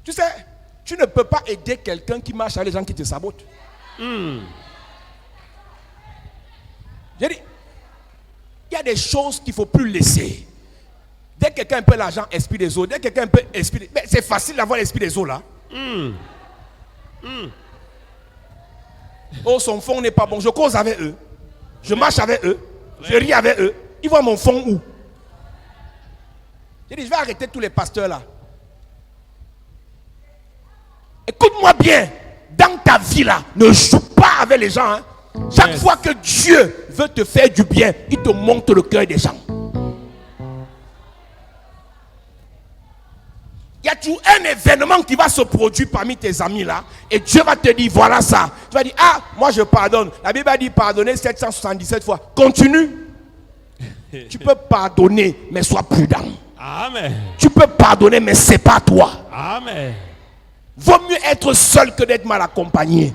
Tu sais, tu ne peux pas aider quelqu'un qui marche avec les gens qui te sabotent. J'ai dit, il y a des choses qu'il ne faut plus laisser. Dès que quelqu'un a un peu l'argent, esprit des autres. Dès que quelqu'un a un peu esprit... Mais c'est facile d'avoir l'esprit des autres là. Oh, son fond n'est pas bon. Je cause avec eux. Je marche avec eux. Je ris avec eux. Ils voient mon fond où? J'ai dit, je vais arrêter tous les pasteurs là. Écoute-moi bien. Dans ta vie là, ne joue pas avec les gens. Hein. Chaque fois que Dieu veut te faire du bien, il te montre le cœur des gens. Il y a toujours un événement qui va se produire parmi tes amis là. Et Dieu va te dire, voilà ça. Tu vas dire, ah, moi je pardonne. La Bible a dit pardonner 777 fois. Continue. Tu peux pardonner, mais sois prudent. Amen. Tu peux pardonner, mais c'est pas toi. Amen. Vaut mieux être seul que d'être mal accompagné.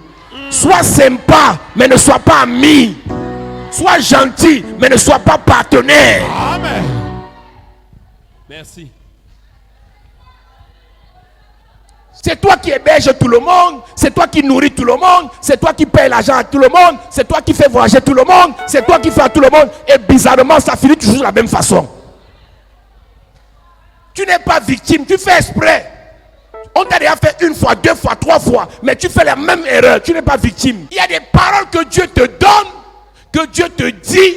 Sois sympa, mais ne sois pas ami. Sois gentil, mais ne sois pas partenaire. Amen. Merci. C'est toi qui héberges tout le monde, c'est toi qui nourris tout le monde, c'est toi qui payes l'argent à tout le monde, c'est toi qui fais voyager tout le monde, c'est toi qui fais à tout le monde. Et bizarrement, ça finit toujours de la même façon. Tu n'es pas victime, tu fais exprès. On t'a déjà fait 1 fois, 2 fois, 3 fois, mais tu fais la même erreur, tu n'es pas victime. Il y a des paroles que Dieu te donne, que Dieu te dit,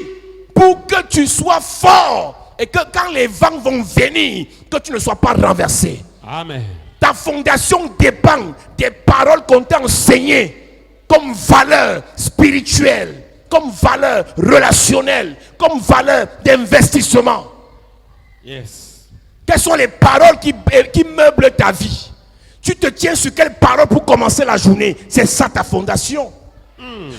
pour que tu sois fort. Et que quand les vents vont venir, que tu ne sois pas renversé. Amen. Ta fondation dépend des paroles qu'on t'a enseignées comme valeur spirituelle, comme valeur relationnelle, comme valeur d'investissement. Yes. Quelles sont les paroles qui meublent ta vie? Tu te tiens sur quelle parole pour commencer la journée? C'est ça ta fondation.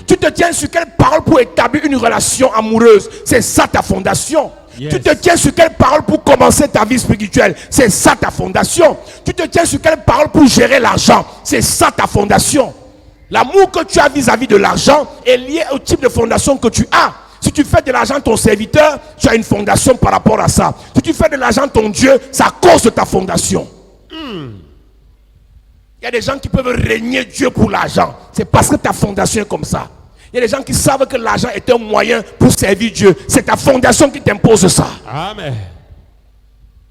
Tu te tiens sur quelle parole pour établir une relation amoureuse? C'est ça ta fondation. Yes. Tu te tiens sur quelle parole pour commencer ta vie spirituelle? C'est ça ta fondation. Tu te tiens sur quelle parole pour gérer l'argent? C'est ça ta fondation. L'amour que tu as vis-à-vis de l'argent est lié au type de fondation que tu as. Si tu fais de l'argent ton serviteur, tu as une fondation par rapport à ça. Si tu fais de l'argent ton Dieu, c'est à cause de ta fondation. Il y a des gens qui peuvent régner Dieu pour l'argent. C'est parce que ta fondation est comme ça. Il y a des gens qui savent que l'argent est un moyen pour servir Dieu. C'est ta fondation qui t'impose ça. Amen.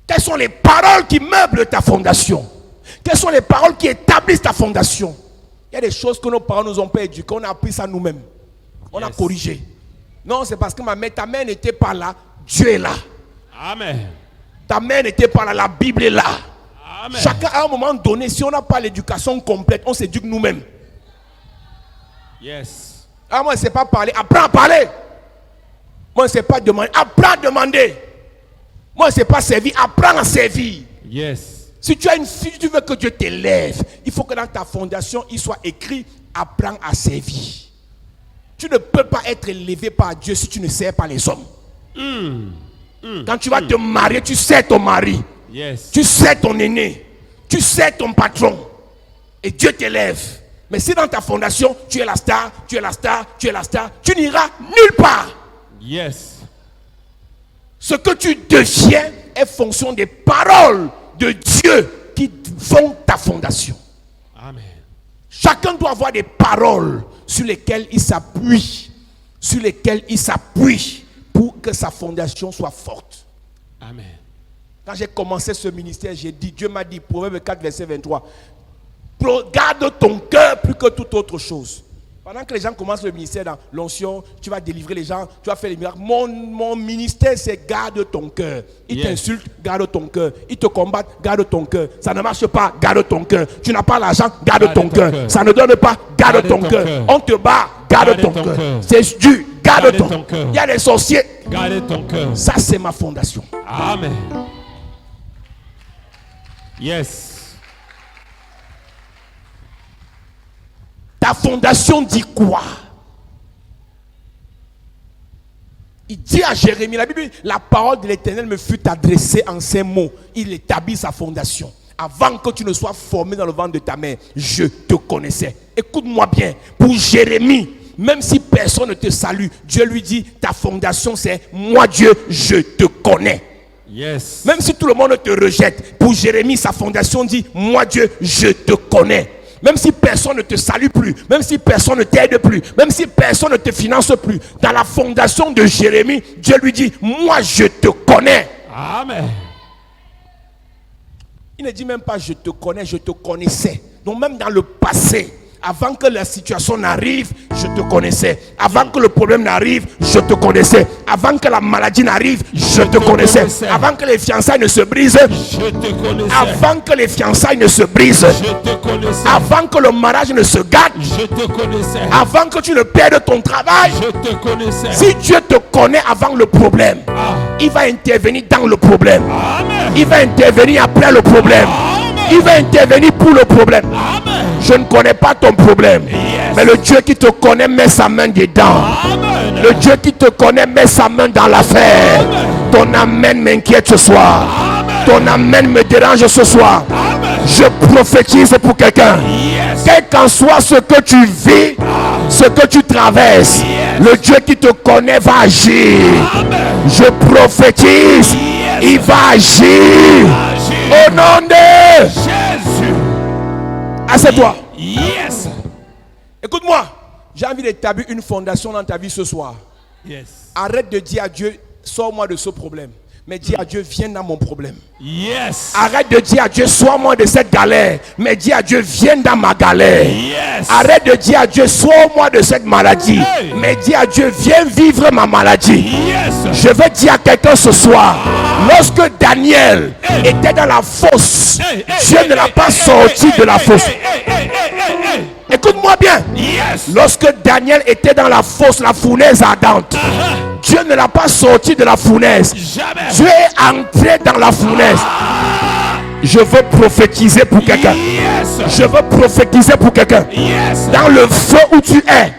Quelles sont les paroles qui meublent ta fondation? Quelles sont les paroles qui établissent ta fondation? Il y a des choses que nos parents nous ont pas éduquées. On a appris ça nous-mêmes. On a corrigé. Non, c'est parce que ta mère n'était pas là. Dieu est là. Amen. Ta mère n'était pas là. La Bible est là. Amen. Chacun à un moment donné, si on n'a pas l'éducation complète, on s'éduque nous-mêmes. Yes. Ah, moi, je ne sais pas parler. Apprends à parler. Moi, je ne sais pas demander. Apprends à demander. Moi, je ne sais pas servir. Apprends à servir. Yes. Si tu as une fille, tu veux que Dieu t'élève, il faut que dans ta fondation, il soit écrit apprends à servir. Tu ne peux pas être élevé par Dieu si tu ne sers pas les hommes. Quand tu vas te marier, tu sers ton mari. Yes. Tu sers ton aîné. Tu sers ton patron. Et Dieu t'élève. Mais si dans ta fondation, tu es la star, tu es la star, tu es la star, tu n'iras nulle part. Yes. Ce que tu deviens est fonction des paroles de Dieu qui font ta fondation. Amen. Chacun doit avoir des paroles sur lesquelles il s'appuie. Sur lesquelles il s'appuie pour que sa fondation soit forte. Amen. Quand j'ai commencé ce ministère, j'ai dit, Dieu m'a dit, Proverbe 4, verset 23, garde ton cœur plus que toute autre chose. Pendant que les gens commencent le ministère dans l'onction, tu vas délivrer les gens, tu vas faire les miracles. Mon ministère, c'est garde ton cœur. Ils t'insultent, garde ton cœur. Ils te combattent, garde ton cœur. Ça ne marche pas, garde ton cœur. Tu n'as pas l'argent, garde ton cœur. Ça ne donne pas, garde ton cœur. On te bat, garde ton cœur. C'est dur, garde ton cœur. Il y a des sorciers. Garde ton cœur. Ça, c'est ma fondation. Amen. Yes. Ta fondation dit quoi? Il dit à Jérémie, la Bible, la parole de l'Éternel me fut adressée en ces mots. Il établit sa fondation. Avant que tu ne sois formé dans le ventre de ta mère, je te connaissais. Écoute-moi bien, pour Jérémie, même si personne ne te salue, Dieu lui dit, ta fondation c'est moi Dieu, je te connais. Yes. Même si tout le monde te rejette, pour Jérémie, sa fondation dit, moi Dieu, je te connais. Même si personne ne te salue plus, même si personne ne t'aide plus, même si personne ne te finance plus, dans la fondation de Jérémie, Dieu lui dit, moi je te connais. Amen. Il ne dit même pas je te connais, je te connaissais. Donc même dans le passé, avant que la situation n'arrive, je te connaissais. Avant que le problème n'arrive, je te connaissais. Avant que la maladie n'arrive, je te connaissais. Avant que les fiançailles ne se brisent, je te connaissais. Avant que les fiançailles ne se brisent, je te connaissais. Avant que le mariage ne se gâte, je te connaissais. Avant que tu ne perdes ton travail, je te connaissais. Si Dieu te connaît avant le problème, il va intervenir dans le problème. Amen. Il va intervenir après le problème. Amen. Il va intervenir pour le problème. Amen. Je ne connais pas ton problème, mais le Dieu qui te connaît met sa main dedans. Amen. Le Dieu qui te connaît met sa main dans l'affaire. Ton amen m'inquiète ce soir. Amen. Ton amen me dérange ce soir. Amen. Je prophétise pour quelqu'un. Quel qu'en soit ce que tu vis, ce que tu traverses, le Dieu qui te connaît va agir. Amen. Je prophétise, il va agir. Au nom de Jésus. Assieds-toi. Yes. Écoute-moi, j'ai envie d'établir une fondation dans ta vie ce soir. Yes. Arrête de dire à Dieu, sors-moi de ce problème. Mais dis à Dieu, viens dans mon problème. Yes. Arrête de dire à Dieu, sors-moi de cette galère. Mais dis à Dieu, viens dans ma galère. Yes. Arrête de dire à Dieu, sors-moi de cette maladie. Hey. Mais dis à Dieu, viens vivre ma maladie. Yes. Je vais dire à quelqu'un ce soir, lorsque Daniel était dans la fosse, Dieu ne l'a pas sorti de la fosse. Écoute-moi bien. Yes. Lorsque Daniel était dans la fosse, la fournaise ardente, Dieu ne l'a pas sorti de la fournaise. Jamais. Dieu est entré dans la fournaise. Je veux prophétiser pour quelqu'un. Yes. Je veux prophétiser pour quelqu'un. Yes. Dans le feu où tu es,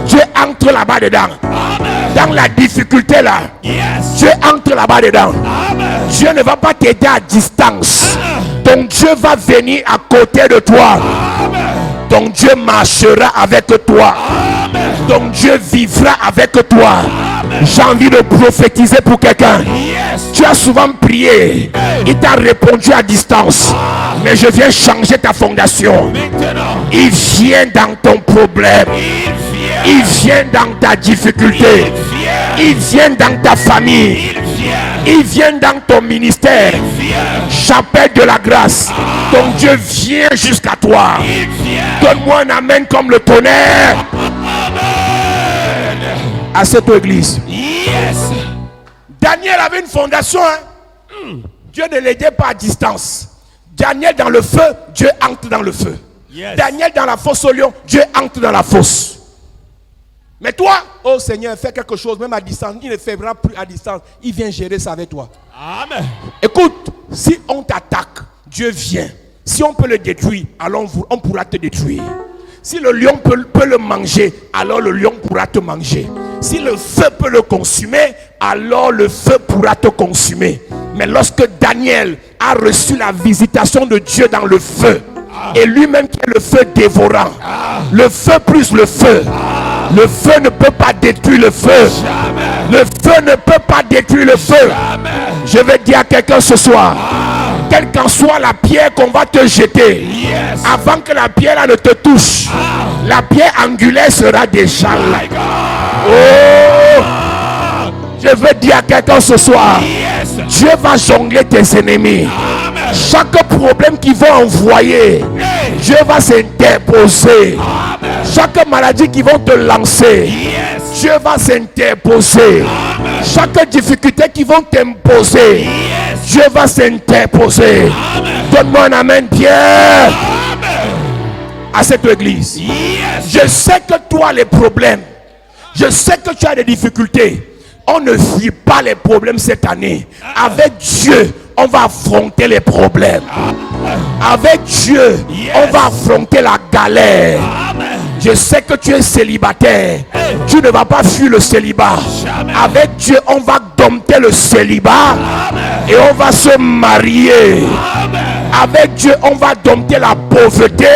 Dieu entre là-bas dedans. Amen. Dans la difficulté là, Yes. Dieu entre là-bas dedans. Amen. Dieu ne va pas t'aider à distance. Ton Dieu va venir à côté de toi. Amen. Ton Dieu marchera avec toi. Amen. Ton Dieu vivra avec toi. J'ai envie de prophétiser pour quelqu'un. Yes. Tu as souvent prié. Il t'a répondu à distance. Mais je viens changer ta fondation. Maintenant. Il vient dans ton problème. Il vient dans ta difficulté. Il vient dans ta famille. Il vient dans ton ministère. Chapelle de la grâce. Ton Dieu vient jusqu'à toi. Donne-moi un amen comme le tonnerre. À cette église. Yes. Daniel avait une fondation. Dieu ne l'aidait pas à distance. Daniel dans le feu, Dieu entre dans le feu. Yes. Daniel dans la fosse au lion, Dieu entre dans la fosse. Mais toi, oh Seigneur, fais quelque chose, même à distance. Il ne fera plus à distance. Il vient gérer ça avec toi. Amen. Écoute, si on t'attaque, Dieu vient. Si on peut le détruire, alors on pourra te détruire. Si le lion peut le manger, alors le lion pourra te manger. Si le feu peut le consumer, alors le feu pourra te consumer. Mais lorsque Daniel a reçu la visitation de Dieu dans le feu, et lui-même qui est le feu dévorant, le feu plus le feu, le feu ne peut pas détruire le feu. Le feu ne peut pas détruire le feu. Je vais dire à quelqu'un ce soir, quelle qu'en soit la pierre qu'on va te jeter, avant que la pierre là ne te touche, la pierre angulaire sera déjà là. Oh, je veux dire à quelqu'un ce soir, Dieu va jongler tes ennemis. Chaque problème qu'ils vont envoyer, Dieu va s'interposer. Chaque maladie qu'ils vont te lancer, Dieu va s'interposer. Chaque difficulté qu'ils vont t'imposer, Dieu va s'interposer. Donne-moi un amen, Pierre, à cette église. Je sais que toi, les problèmes, je sais que tu as des difficultés. On ne fuit pas les problèmes cette année. Avec Dieu, on va affronter les problèmes. Avec Dieu, on va affronter la galère. Je sais que tu es célibataire. Tu ne vas pas fuir le célibat. Avec Dieu, on va dompter le célibat et on va se marier. Avec Dieu, on va dompter la pauvreté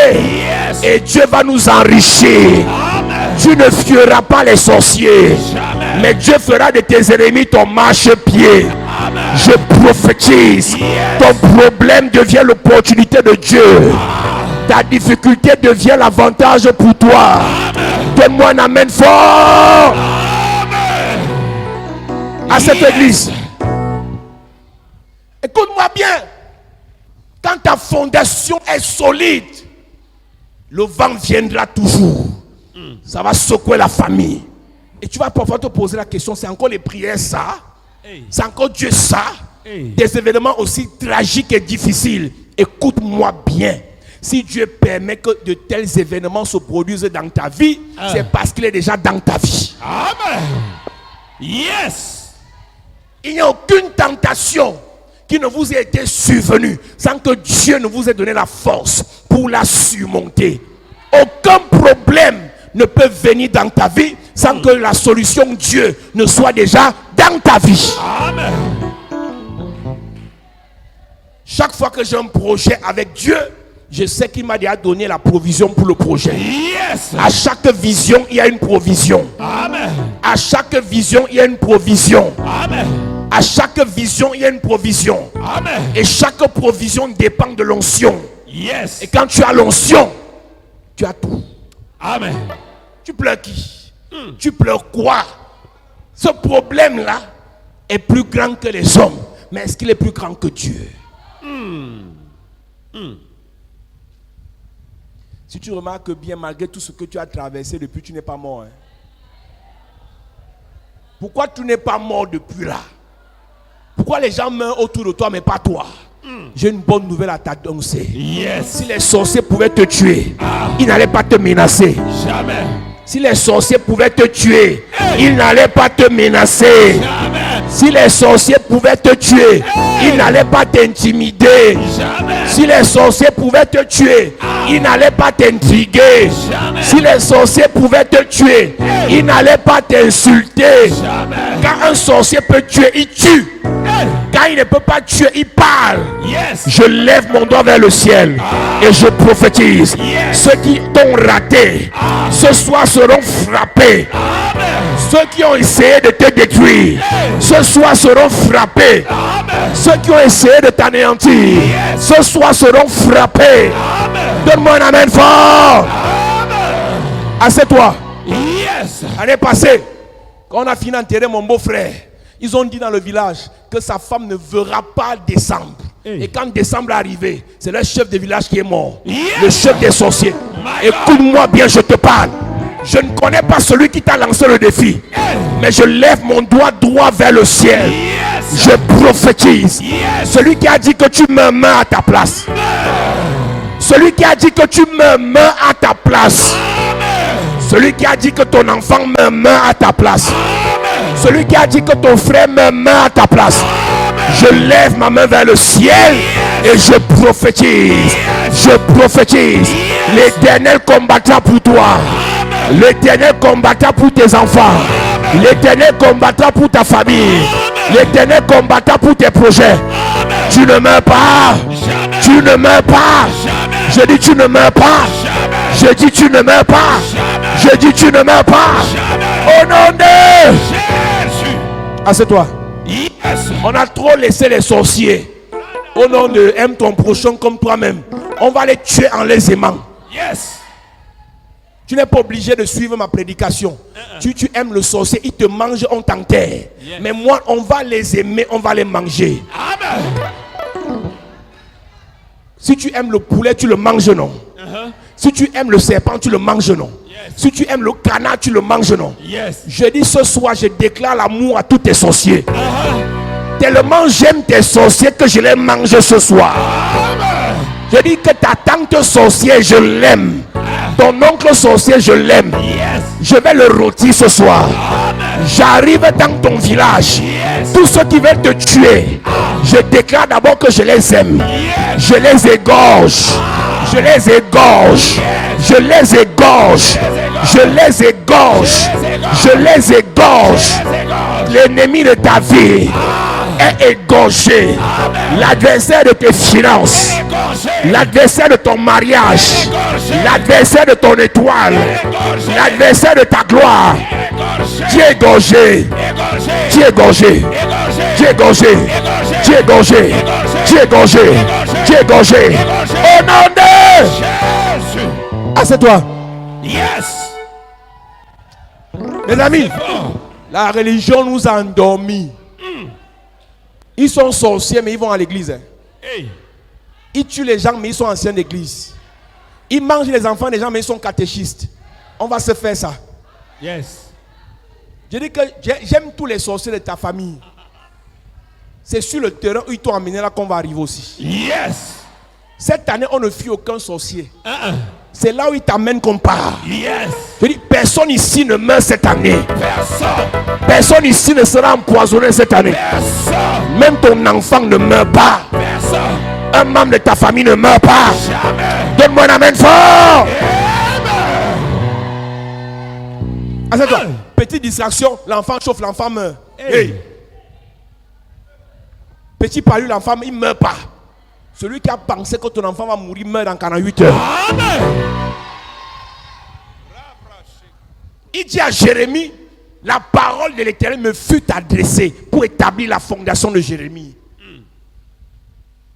et Dieu va nous enrichir. Tu ne fuiras pas les sorciers, mais Dieu fera de tes ennemis ton marchepied. Je prophétise, ton problème devient l'opportunité de Dieu. Ta difficulté devient l'avantage pour toi. Donne-moi un amen fort à cette église. Écoute-moi bien. Quand ta fondation est solide, le vent viendra toujours. Ça va secouer la famille. Et tu vas parfois te poser la question, c'est encore les prières ça? C'est encore Dieu ça? Des événements aussi tragiques et difficiles. Écoute-moi bien. Si Dieu permet que de tels événements se produisent dans ta vie, c'est parce qu'il est déjà dans ta vie. Amen. Yes. Il n'y a aucune tentation qui ne vous ait été survenue sans que Dieu ne vous ait donné la force pour la surmonter. Aucun problème ne peut venir dans ta vie sans que la solution Dieu ne soit déjà dans ta vie. Amen. Chaque fois que j'ai un projet avec Dieu, je sais qu'il m'a déjà donné la provision pour le projet. Yes. À chaque vision, il y a une provision. Amen. À chaque vision, il y a une provision. Amen. À chaque vision, il y a une provision. Amen. Et chaque provision dépend de l'onction. Yes. Et quand tu as l'onction, tu as tout. Amen. Tu pleures qui? Tu pleures quoi? Ce problème-là est plus grand que les hommes. Mais est-ce qu'il est plus grand que Dieu? Si tu remarques bien, malgré tout ce que tu as traversé depuis, tu n'es pas mort. Hein? Pourquoi tu n'es pas mort depuis là? Pourquoi les gens meurent autour de toi, mais pas toi? J'ai une bonne nouvelle à t'annoncer. Yes. Si les sorciers pouvaient te tuer, ils n'allaient pas te menacer. Jamais. Si les sorciers pouvaient te tuer, ils n'allaient pas te menacer. Jamais. Si les sorciers pouvaient te tuer, ils n'allaient pas t'intimider. Jamais. Si les sorciers pouvaient te tuer, ils n'allaient pas t'intriguer. Jamais. Si les sorciers pouvaient te tuer, ils n'allaient pas t'insulter. Jamais. Quand un sorcier peut tuer, il tue. Quand il ne peut pas tuer, il parle. Yes. Je lève mon doigt vers le ciel et je prophétise. Yes. Ceux qui t'ont raté, ce soir seront frappés. Amen. Ceux qui ont essayé de te détruire, ce soir seront frappés. Amen. Ceux qui ont essayé de t'anéantir, ce soir seront frappés. Amen. Donne-moi un amen fort. Amen. Assieds-toi. Yes. L'année passée, quand on a fini d'enterrer mon beau-frère, ils ont dit dans le village que sa femme ne verra pas décembre. Et quand décembre est arrivé, c'est le chef de village qui est mort. Le chef des sorciers. Écoute-moi bien, je te parle. Je ne connais pas celui qui t'a lancé le défi. Mais je lève mon doigt droit vers le ciel. Je prophétise. Celui qui a dit que tu me meurs à ta place. Celui qui a dit que tu me meurs à ta place. Celui qui a dit que ton enfant me meurt à ta place. Celui qui a dit que ton frère me meurt à ta place. Je lève ma main vers le ciel et je prophétise. Je prophétise. L'Éternel combattra pour toi. L'Éternel combattra pour tes enfants. L'Éternel combattra pour ta famille. L'Éternel combattra pour tes projets. Tu ne meurs pas. Tu ne meurs pas. Je dis tu ne meurs pas. Je dis tu ne meurs pas. Je dis tu ne meurs pas. Au nom de Jésus. Assieds-toi. On a trop laissé les sorciers. Au nom de aime ton prochain comme toi-même. On va les tuer en les aimant. Yes. Tu n'es pas obligé de suivre ma prédication. Tu aimes le sorcier, il te mange, on t'enterre. Yes. Mais moi, on va les aimer, on va les manger. Amen. Si tu aimes le poulet, tu le manges, non? Si tu aimes le serpent, tu le manges, non? Yes. Si tu aimes le canard, tu le manges, non? Yes. Je dis ce soir, je déclare l'amour à tous tes sorciers. Tellement j'aime tes sorciers que je les mange ce soir. Je dis que ta tante sorcière, je l'aime. Ton oncle sorcier, je l'aime. Yes. Je vais le rôtir ce soir. J'arrive dans ton village. Yes. Tous ceux qui veulent te tuer, je déclare d'abord que je les aime. Yes. Je les égorge. Je les égorge. Je les égorge. Je les égorge. Je les égorge. L'ennemi de ta vie est égorgé. L'adversaire de tes finances, l'adversaire de ton mariage, l'adversaire de ton étoile, l'adversaire de ta gloire, tu es égorgé. Tu es égorgé. Tu es égorgé. Tu es égorgé. Tu es égorgé. Tu es égorgé. Au nom de Jésus. Assieds-toi. Yes. Mes amis, la religion nous a endormis. Ils sont sorciers, mais ils vont à l'église. Hey. Ils tuent les gens, mais ils sont anciens d'église. Ils mangent les enfants des gens, mais ils sont catéchistes. On va se faire ça. Yes. Je dis que j'aime tous les sorciers de ta famille. C'est sur le terrain où ils t'ont amené là qu'on va arriver aussi. Yes. Cette année, on ne fuit aucun sorcier. C'est là où ils t'amènent qu'on part. Yes. Je dis, personne ici ne meurt cette année. Personne ici ne sera empoisonné cette année. Personne. Même ton enfant ne meurt pas. Personne. Un membre de ta famille ne meurt pas. Jamais. Donne-moi un amen fort. Assieds-toi. Petite distraction, l'enfant chauffe, l'enfant meurt. Hey. Petit palu, l'enfant il ne meurt pas. Celui qui a pensé que ton enfant va mourir meurt dans 48 heures. Amen. Il dit à Jérémie, la parole de l'Éternel me fut adressée pour établir la fondation de Jérémie.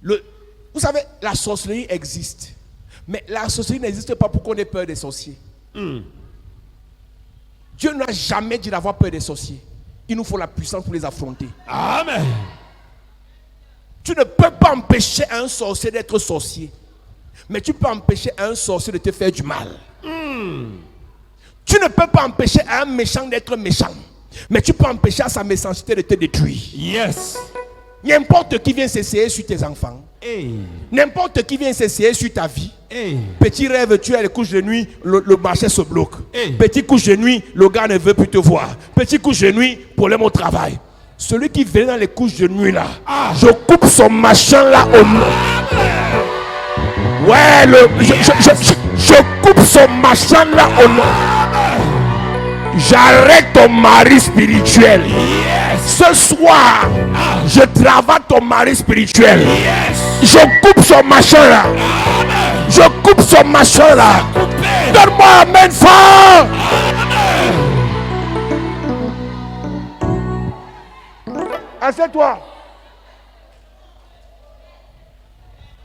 Vous savez, la sorcellerie existe. Mais la sorcellerie n'existe pas pour qu'on ait peur des sorciers. Dieu n'a jamais dit d'avoir peur des sorciers. Il nous faut la puissance pour les affronter. Amen. Tu ne peux pas empêcher un sorcier d'être sorcier. Mais tu peux empêcher un sorcier de te faire du mal. Tu ne peux pas empêcher un méchant d'être méchant. Mais tu peux empêcher à sa méchanceté de te détruire. Yes. N'importe qui vient s'essayer sur tes enfants. Hey. N'importe qui vient s'essayer sur ta vie. Hey. Petit rêve, tu as les couches de nuit, le marché se bloque. Hey. Petit couche de nuit, le gars ne veut plus te voir. Petit couche de nuit, problème au travail. Celui qui vient dans les couches de nuit là, je coupe son machin là au nom. Ouais, je coupe son machin là au nom. J'arrête ton mari spirituel. Yes. Ce soir, je travaille ton mari spirituel. Yes. Je coupe son machin là. Je coupe son machin là. Donne-moi un amen fort. Assieds-toi.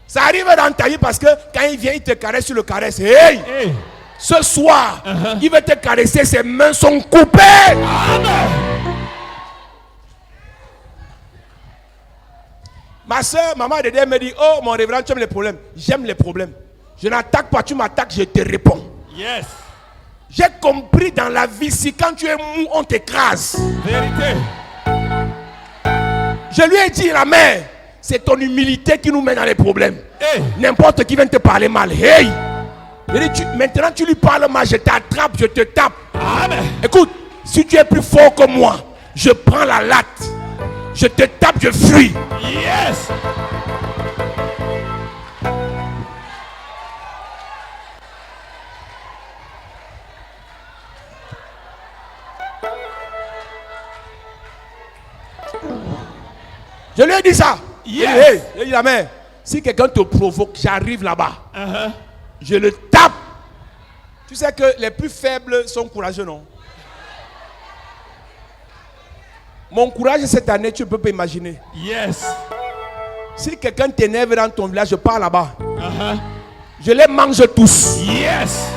Ça arrive dans ta vie parce que quand il vient, il te caresse sur le caresse. Hey! Hey. Ce soir, il veut te caresser, ses mains sont coupées. Amen. Ma soeur, maman Dédé me dit, oh mon révérend, tu aimes les problèmes. J'aime les problèmes. Je n'attaque pas, tu m'attaques, je te réponds. Yes. J'ai compris dans la vie, si quand tu es mou, on t'écrase. Vérité. Je lui ai dit, la mère, c'est ton humilité qui nous met dans les problèmes. Hey. N'importe qui vient te parler mal. Hey! Maintenant tu lui parles mal, je t'attrape, je te tape. Amen. Écoute, si tu es plus fort que moi, je prends la latte, Je te tape, je fuis. Yes. Je lui ai dit ça. Yes. J'ai dit la mère, si quelqu'un te provoque, j'arrive là-bas. Je le tape. Tu sais que les plus faibles sont courageux, non? Mon courage cette année, tu ne peux pas imaginer. Yes. Si quelqu'un t'énerve dans ton village, je pars là-bas. Je les mange tous. Yes.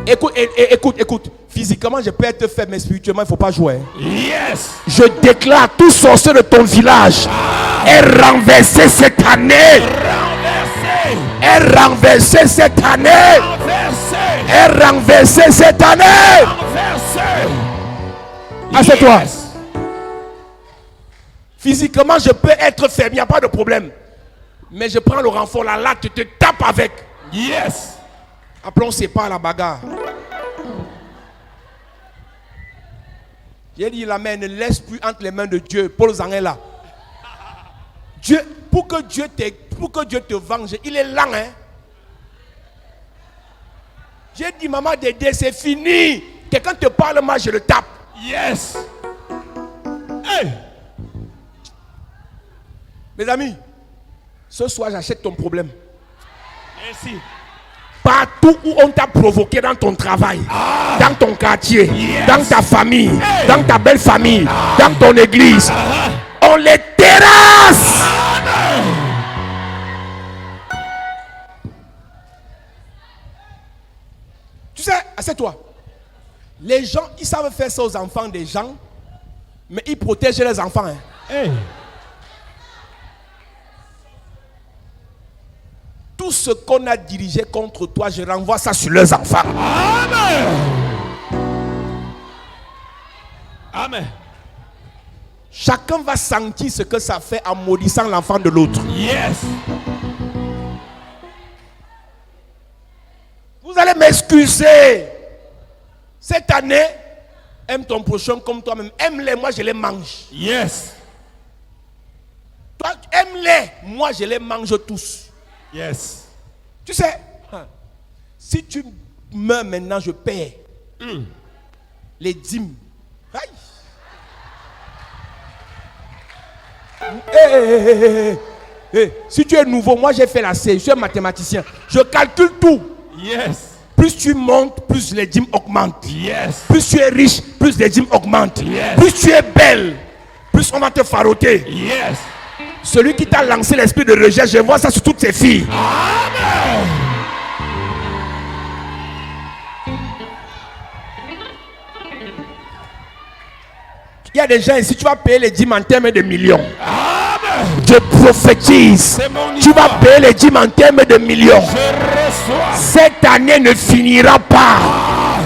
Écoute. Physiquement, je peux être faible, mais spirituellement, il ne faut pas jouer. Yes. Je déclare tout sorcier de ton village est renversé cette année. Est renversé cette année. Est renversé cette année. Assieds-toi. Physiquement, je peux être faible, il n'y a pas de problème. Mais je prends le renfort là, tu te tapes avec. Yes. Après, on sépare la bagarre. J'ai dit, la main ne laisse plus entre les mains de Dieu. Paul Zang est là. Dieu, pour que Dieu te venge, il est lent. Hein? J'ai dit, maman Dédé, c'est fini. Quelqu'un te parle mal, je le tape. Yes. Hey. Mes amis, ce soir, j'achète ton problème. Merci. Partout où on t'a provoqué dans ton travail, dans ton quartier, dans ta famille, dans ta belle famille, dans ton église, on les terrasse. Tu sais, assieds-toi. Les gens, ils savent faire ça aux enfants des gens, mais ils protègent les enfants. Hein. Hey. Tout ce qu'on a dirigé contre toi, je renvoie ça sur leurs enfants. Amen. Amen. Chacun va sentir ce que ça fait en maudissant l'enfant de l'autre. Yes. Vous allez m'excuser. Cette année, aime ton prochain comme toi-même. Aime-les, moi je les mange. Yes. Toi, aime-les, moi je les mange tous. Yes. Tu sais, si tu meurs maintenant, je paie les dîmes. Si tu es nouveau, moi j'ai fait la C, je suis un mathématicien. Je calcule tout. Yes. Plus tu montes, plus les dîmes augmentent. Yes. Plus tu es riche, plus les dîmes augmentent. Yes. Plus tu es belle, plus on va te faroter. Yes. Celui qui t'a lancé l'esprit de rejet, je vois ça sur toutes ses filles. Amen. Il y a des gens ici, tu vas payer les dîmes en termes de millions. Amen. Je prophétise. Tu vas payer les dîmes en termes de millions. Je reçois. Cette année ne finira pas.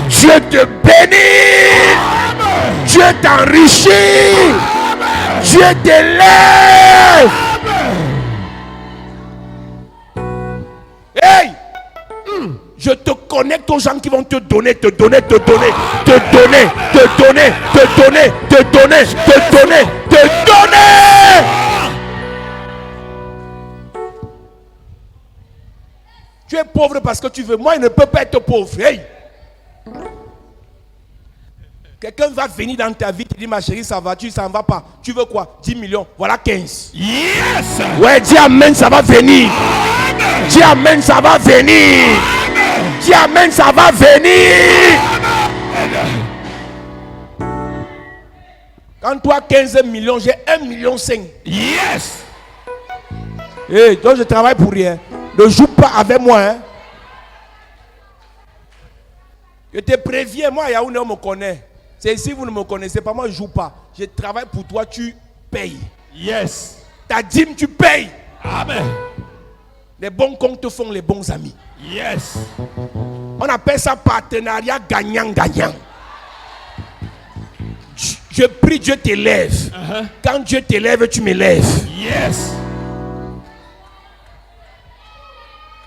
Dieu te bénit. Amen. Dieu t'enrichit. Amen. Dieu t'élève. Hey! Je te connecte aux gens qui vont te donner. Tu es pauvre parce que tu veux. Moi, il ne peut pas être pauvre. Hey! Quelqu'un va venir dans ta vie, tu dis ma chérie, ça va, ça ne va pas. Tu veux quoi? 10 millions, voilà 15. Yes. Ouais, dis amen, ça va venir. Amen. Dis amen, ça va venir. Amen. Dis amen, ça va venir. Amen. Quand toi 15 millions, j'ai 1,5 million. Yes. Hey, donc je travaille pour rien. Ne joue pas avec moi. Hein. Je te préviens, moi, Yaoundé, on me connaît. C'est ici, vous ne me connaissez pas, moi, je ne joue pas. Je travaille pour toi, tu payes. Yes. Ta dîme, tu payes. Amen. Les bons comptes font les bons amis. Yes. On appelle ça partenariat gagnant-gagnant. Je prie, Dieu t'élève. Quand Dieu t'élève, tu m'élèves. Yes.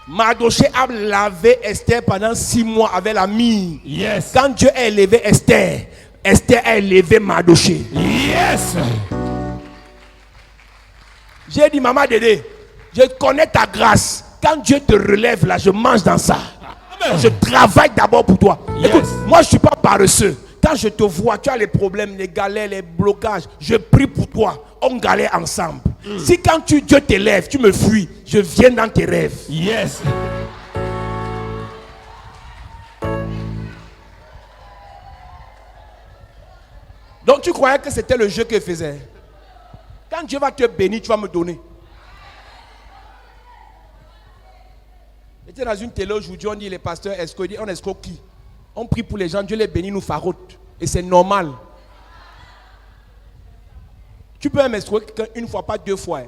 Mardochée a lavé Esther pendant 6 mois avec la mie. Yes. Quand Dieu a élevé Esther, Esther a élevé Mardochée. Yes. J'ai dit, maman Dédé, je connais ta grâce. Quand Dieu te relève là, je mange dans ça. Amen. Je travaille d'abord pour toi. Yes. Écoute, moi je ne suis pas paresseux. Quand je te vois, tu as les problèmes, les galères, les blocages. Je prie pour toi. On galère ensemble. Si quand Dieu t'élève, tu me fuis, je viens dans tes rêves. Yes. Donc tu croyais que c'était le jeu qu'il faisait. Quand Dieu va te bénir, tu vas me donner. J'étais dans une télé aujourd'hui, on dit les pasteurs escroquent, on escroque qui? On prie pour les gens, Dieu les bénit, nous faroute. Et c'est normal. Tu peux même escroquer quelqu'un une fois, pas 2 fois.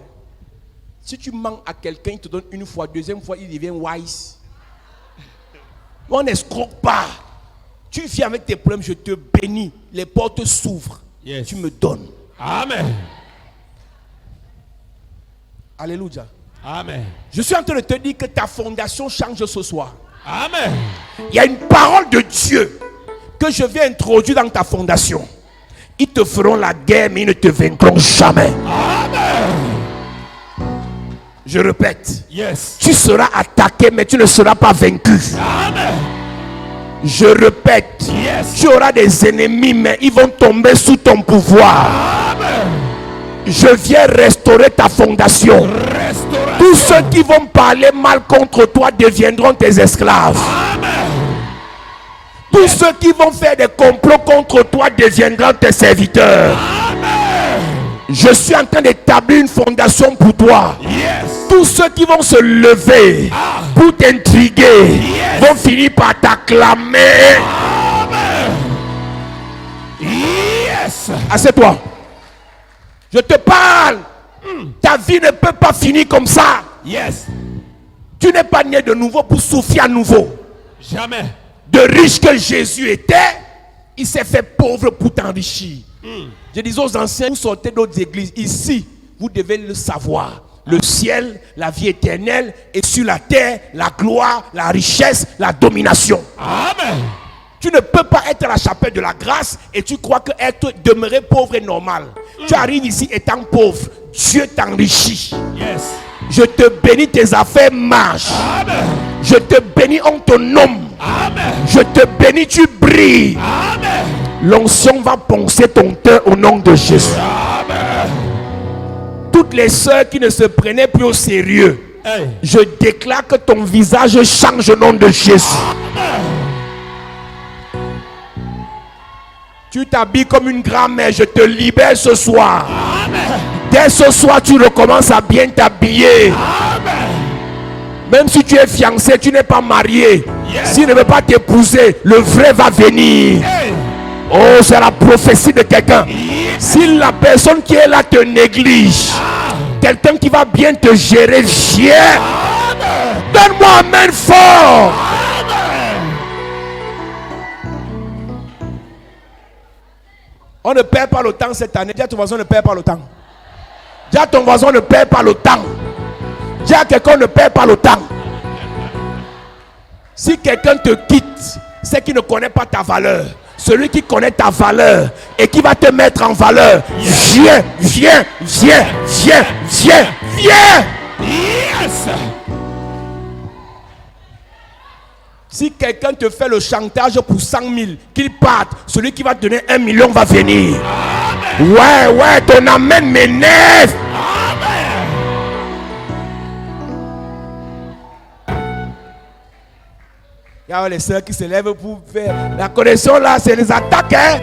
Si tu mens à quelqu'un, il te donne une fois, deuxième fois, il devient wise. On n'escroque pas. Tu viens avec tes problèmes, je te bénis. Les portes s'ouvrent. Yes. Tu me donnes. Amen. Alléluia. Amen. Je suis en train de te dire que ta fondation change ce soir. Amen. Il y a une parole de Dieu que je vais introduire dans ta fondation. Ils te feront la guerre, mais ils ne te vaincront jamais. Amen. Je répète. Yes. Tu seras attaqué, mais tu ne seras pas vaincu. Amen. Je répète. Yes. Tu auras des ennemis, mais ils vont tomber sous ton pouvoir. Amen. Je viens restaurer ta fondation. Tous ceux qui vont parler mal contre toi deviendront tes esclaves. Amen. Tous ceux qui vont faire des complots contre toi deviendront tes serviteurs. Amen. Je suis en train d'établir une fondation pour toi. Yes. Tous ceux qui vont se lever pour t'intriguer vont finir par t'acclamer. Amen. Yes. Assieds-toi. Je te parle. Ta vie ne peut pas finir comme ça. Yes. Tu n'es pas né de nouveau pour souffrir à nouveau. Jamais. De riche que Jésus était, il s'est fait pauvre pour t'enrichir. Je dis aux anciens, vous sortez d'autres églises. Ici, vous devez le savoir. Le ciel, la vie éternelle, et sur la terre, la gloire, la richesse, la domination. Amen. Tu ne peux pas être à la chapelle de la grâce et tu crois que être demeuré pauvre est normal. Tu arrives ici étant pauvre, Dieu t'enrichit. Yes. Je te bénis, tes affaires marchent. Amen. Je te bénis, on te nomme. Amen. Je te bénis, tu brilles. Amen. L'onction va poncer ton cœur au nom de Jésus. Amen. Toutes les sœurs qui ne se prenaient plus au sérieux, Hey. je déclare que ton visage change au nom de Jésus. Amen. Tu t'habilles comme une grand-mère, je te libère ce soir. Amen. Dès ce soir, tu recommences à bien t'habiller. Amen. Même si tu es fiancé, tu n'es pas marié. Yes. S'il ne veut pas t'épouser, le vrai va venir. Hey. Oh, c'est la prophétie de quelqu'un. Yes. Si la personne qui est là te néglige, quelqu'un qui va bien te gérer, viens. Donne-moi un amen fort. On ne perd pas le temps cette année. Dis à ton voisin, ne perd pas le temps. Dis à ton voisin, ne perd pas le temps. Dis à quelqu'un, ne perd pas le temps. Si quelqu'un te quitte, c'est qu'il ne connaît pas ta valeur. Celui qui connaît ta valeur et qui va te mettre en valeur, viens, viens, viens, viens, viens, viens. Yes. Si quelqu'un te fait le chantage pour 100 000, qu'il parte, celui qui va te donner 1 million va venir. Amen. Ouais, ton amen m'énerve. Amen. Il y a les sœurs qui se lèvent pour faire la connexion là, c'est les attaques. Hein?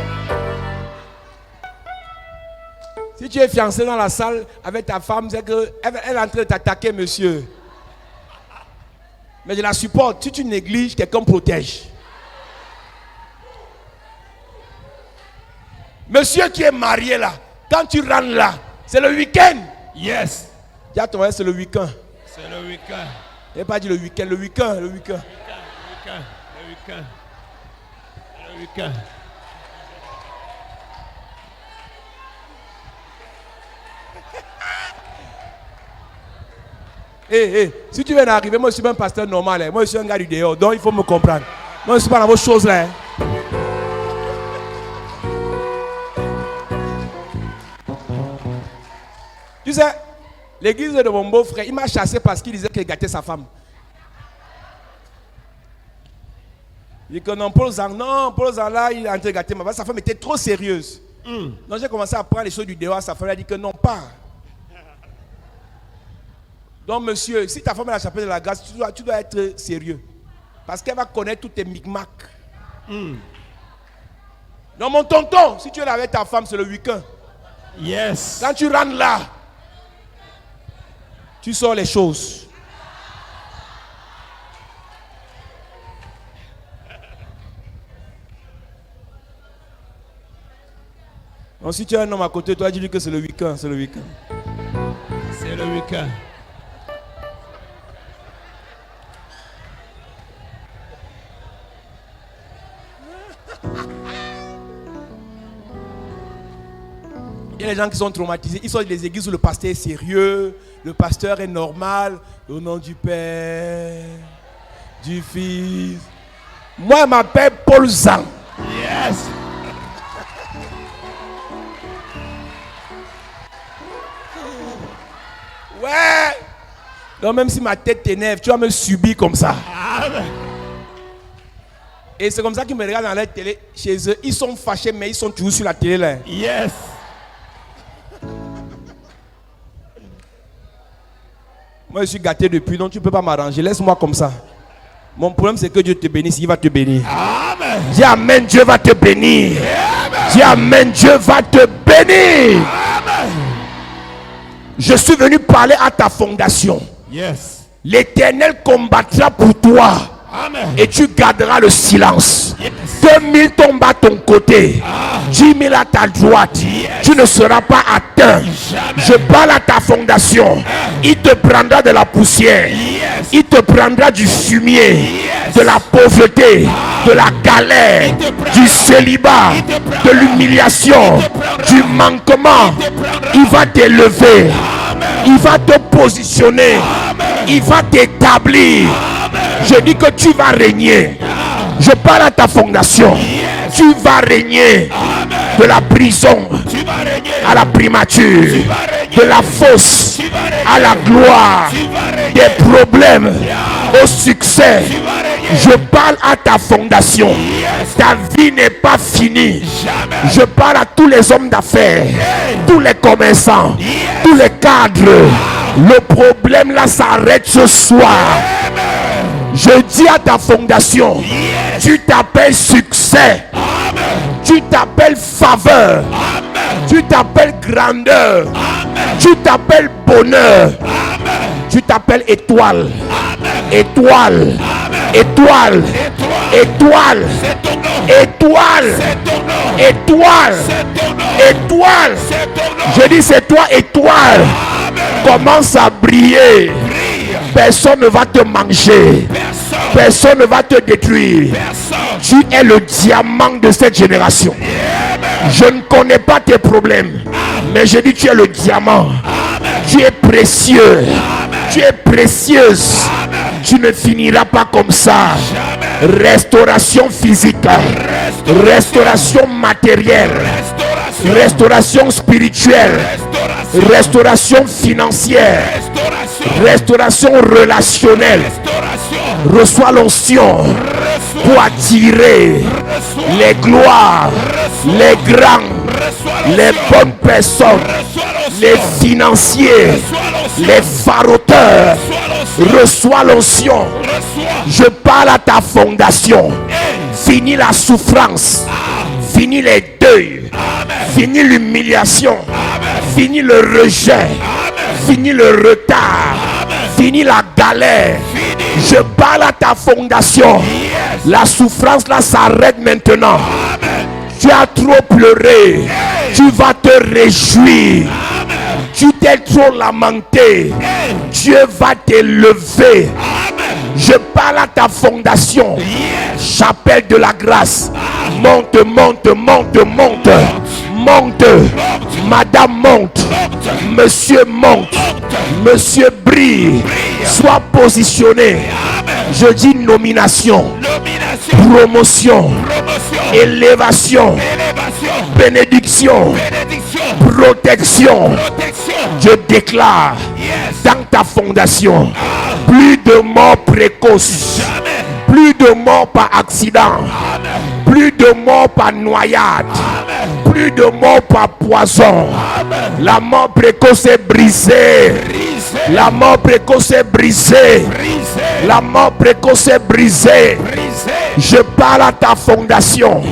Si tu es fiancé dans la salle avec ta femme, c'est qu'elle est en train de t'attaquer, monsieur. Mais je la supporte. Si tu négliges, quelqu'un protège. Monsieur qui est marié là, quand tu rentres là, c'est le week-end. Yes. Dis à ton frère, c'est le week-end. C'est le week-end. Il n'a pas dit le week-end, le week-end, le week-end. Le week-end. Le week-end. Si tu viens d'arriver, moi je suis pas un pasteur normal. Hein. Moi je suis un gars du dehors, donc il faut me comprendre. Moi je ne suis pas dans vos choses là. Hein. Tu sais, L'église de mon beau-frère, il m'a chassé parce qu'il disait qu'il gâtait sa femme. Il dit que non, Paul Zang là, il a entré gâter ma femme. Sa femme était trop sérieuse. Donc j'ai commencé à prendre les choses du dehors. Sa femme a dit que non, pas. Donc monsieur, si ta femme est à la chapelle de la grâce, tu dois être sérieux. Parce qu'elle va connaître tous tes micmacs. Donc mon tonton, si tu es là avec ta femme, c'est le week-end. Yes. Quand tu rentres là, tu sors les choses. Donc si tu as un homme à côté de toi, dis-lui que c'est le week-end, c'est le week-end. C'est le week-end. Il y a des gens qui sont traumatisés. Ils sont des églises où le pasteur est sérieux, le pasteur est normal. Au nom du Père, du Fils. Moi, je m'appelle Paul Zang. Yes. Ouais. Donc même si ma tête t'énerve, tu vas me subir comme ça. Amen. Et c'est comme ça qu'ils me regardent dans la télé. Chez eux, ils sont fâchés, mais ils sont toujours sur la télé là. Yes. Moi, je suis gâté depuis, donc tu ne peux pas m'arranger. Laisse-moi comme ça. Mon problème, c'est que Dieu te bénisse. Il va te bénir. Amen. Dis Amen, Dieu va te bénir. Amen. Dis Amen, Dieu va te bénir. Amen. Je suis venu parler à ta fondation. Yes. L'Éternel combattra pour toi. Amen. Et tu garderas le silence. Yes. 2000 tombent à ton côté. 10 000 à ta droite. Yes. Tu ne seras pas atteint. Jamais. Je parle à ta fondation. Il te prendra de la poussière. Yes. Il te prendra du fumier. Yes. De la pauvreté. De la galère. Du célibat. De l'humiliation. Du manquement. Il va t'élever. Il va te positionner. Amen. Il va t'établir. Je dis que tu vas régner. Je parle à ta fondation. Yes. Tu vas régner. Amen. De la prison Tu vas régner. à la primature. Tu vas régner. De la fosse Tu vas régner. à la gloire. Tu vas régner. Des problèmes au succès. Tu vas régner. Je parle à ta fondation. Yes. Ta vie n'est pas finie. Jamais. Je parle à tous les hommes d'affaires, Hey. tous les commerçants, Yes. tous les cadres. Le problème là s'arrête ce soir. Amen. Je dis à ta fondation, Yes. tu t'appelles succès, Amen. tu t'appelles faveur, Amen. tu t'appelles grandeur, Amen. tu t'appelles bonheur, Amen. tu t'appelles étoile, Amen. étoile, Amen. étoile, Et toi, étoile, c'est ton nom. étoile, C'est ton nom. étoile, C'est ton nom. étoile. C'est ton nom. Je dis c'est toi étoile. Amen. Commence à briller. Brille. Personne ne va te manger. Personne. Personne ne va te détruire. Personne. Tu es le diamant de cette génération. Amen. Je ne connais pas tes problèmes, mais je dis tu es le diamant. Amen. Tu es précieux. Amen. Tu es précieuse. Amen. Tu ne finiras pas comme ça. Jamais. Restauration physique, restauration matérielle, Restauration. restauration spirituelle, Restauration. restauration financière, Restauration. restauration relationnelle. Restauration. Reçois l'onction Reçois. pour attirer Reçois. les gloires, les grands, Reçois les l'onction. bonnes personnes, Reçois l'onction. les financiers, Reçois l'onction. les faroteurs. Reçois l'onction. Reçois l'onction. Reçois. Je parle à ta fondation. Hey. Finis la souffrance. Finis les deuils. Amen. Finis l'humiliation. Amen. Finis le rejet. Amen. Finis le retard. Amen. Finis la galère. Fini. Je parle à ta fondation. Yes. La souffrance là s'arrête maintenant. Amen. Tu as trop pleuré. Hey. Tu vas te réjouir. Amen. Tu t'es trop lamenté. Hey. Dieu va t'élever. Amen. Je parle à ta fondation. Yes. Chapelle de la grâce. Monte, monte, monte, monte. Monte. Madame monte. Monsieur monte. Monsieur brille. Sois positionné. Amen. Je dis nomination, Nomination. promotion, Promotion. élévation, Élévation. bénédiction, Bénédiction. protection. Protection. Je déclare Yes. dans ta fondation. Plus de mort précoce. Plus de mort par accident. Plus de mort par noyade. Plus de mort par poison. La mort précoce est brisée. La mort précoce est brisée. La mort précoce est brisée. Je parle à ta fondation.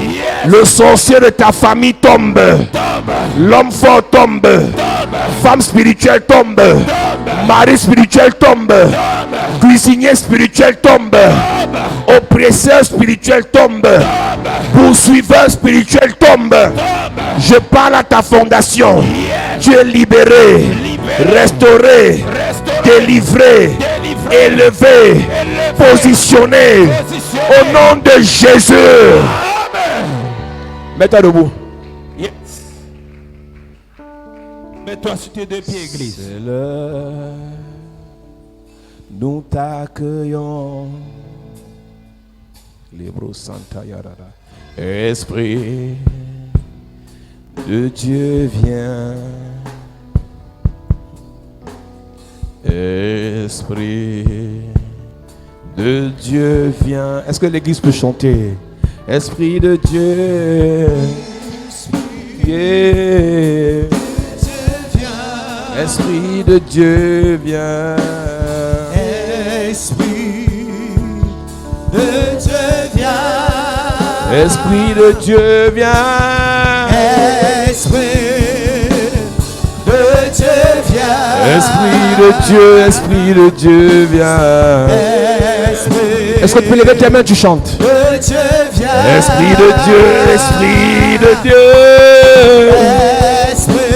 Le sorcier de ta famille tombe. L'homme fort tombe. Femme spirituelle tombe. Mari spirituel tombe. Cuisinier spirituel tombe. Oppresseur spirituel tombe. Poursuiveur spirituel tombe. Je parle à ta fondation. Tu es libéré, restauré, délivré, élevé, positionné au nom de Jésus. Mets-toi debout. Yes. Mets-toi sur tes deux pieds, église. C'est l'heure. Nous t'accueillons. Libro Santa Yarada. Esprit de Dieu vient. Esprit de Dieu vient. Est-ce que l'église peut chanter? Esprit de Dieu. Yeah. Esprit de Dieu vient. Esprit de Dieu vient. Esprit de Dieu vient. Esprit de Dieu vient. Esprit de Dieu vient. Est-ce que tu peux lever tes mains, tu chantes? De Dieu vient. Esprit de Dieu, Esprit de Dieu. Esprit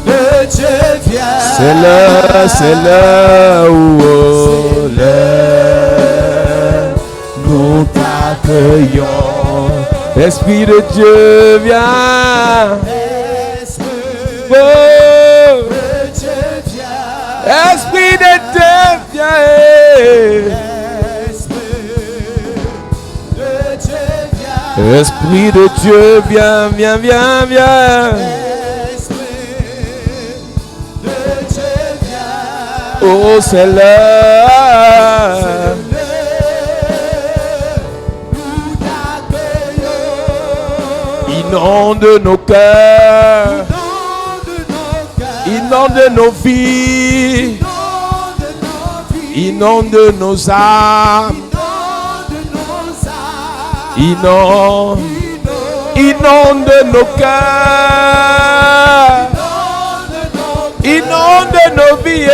de Dieu vient. C'est là où l'heure nous t'accueillons. Esprit de Dieu vient. Oh. Esprit de Dieu vient. Esprit de Dieu viens, viens, viens, viens. Oh, c'est l'heure. Inonde nos cœurs. Inonde nos vies. Inonde nos âmes. Inonde nos cœurs. Inonde nos vies.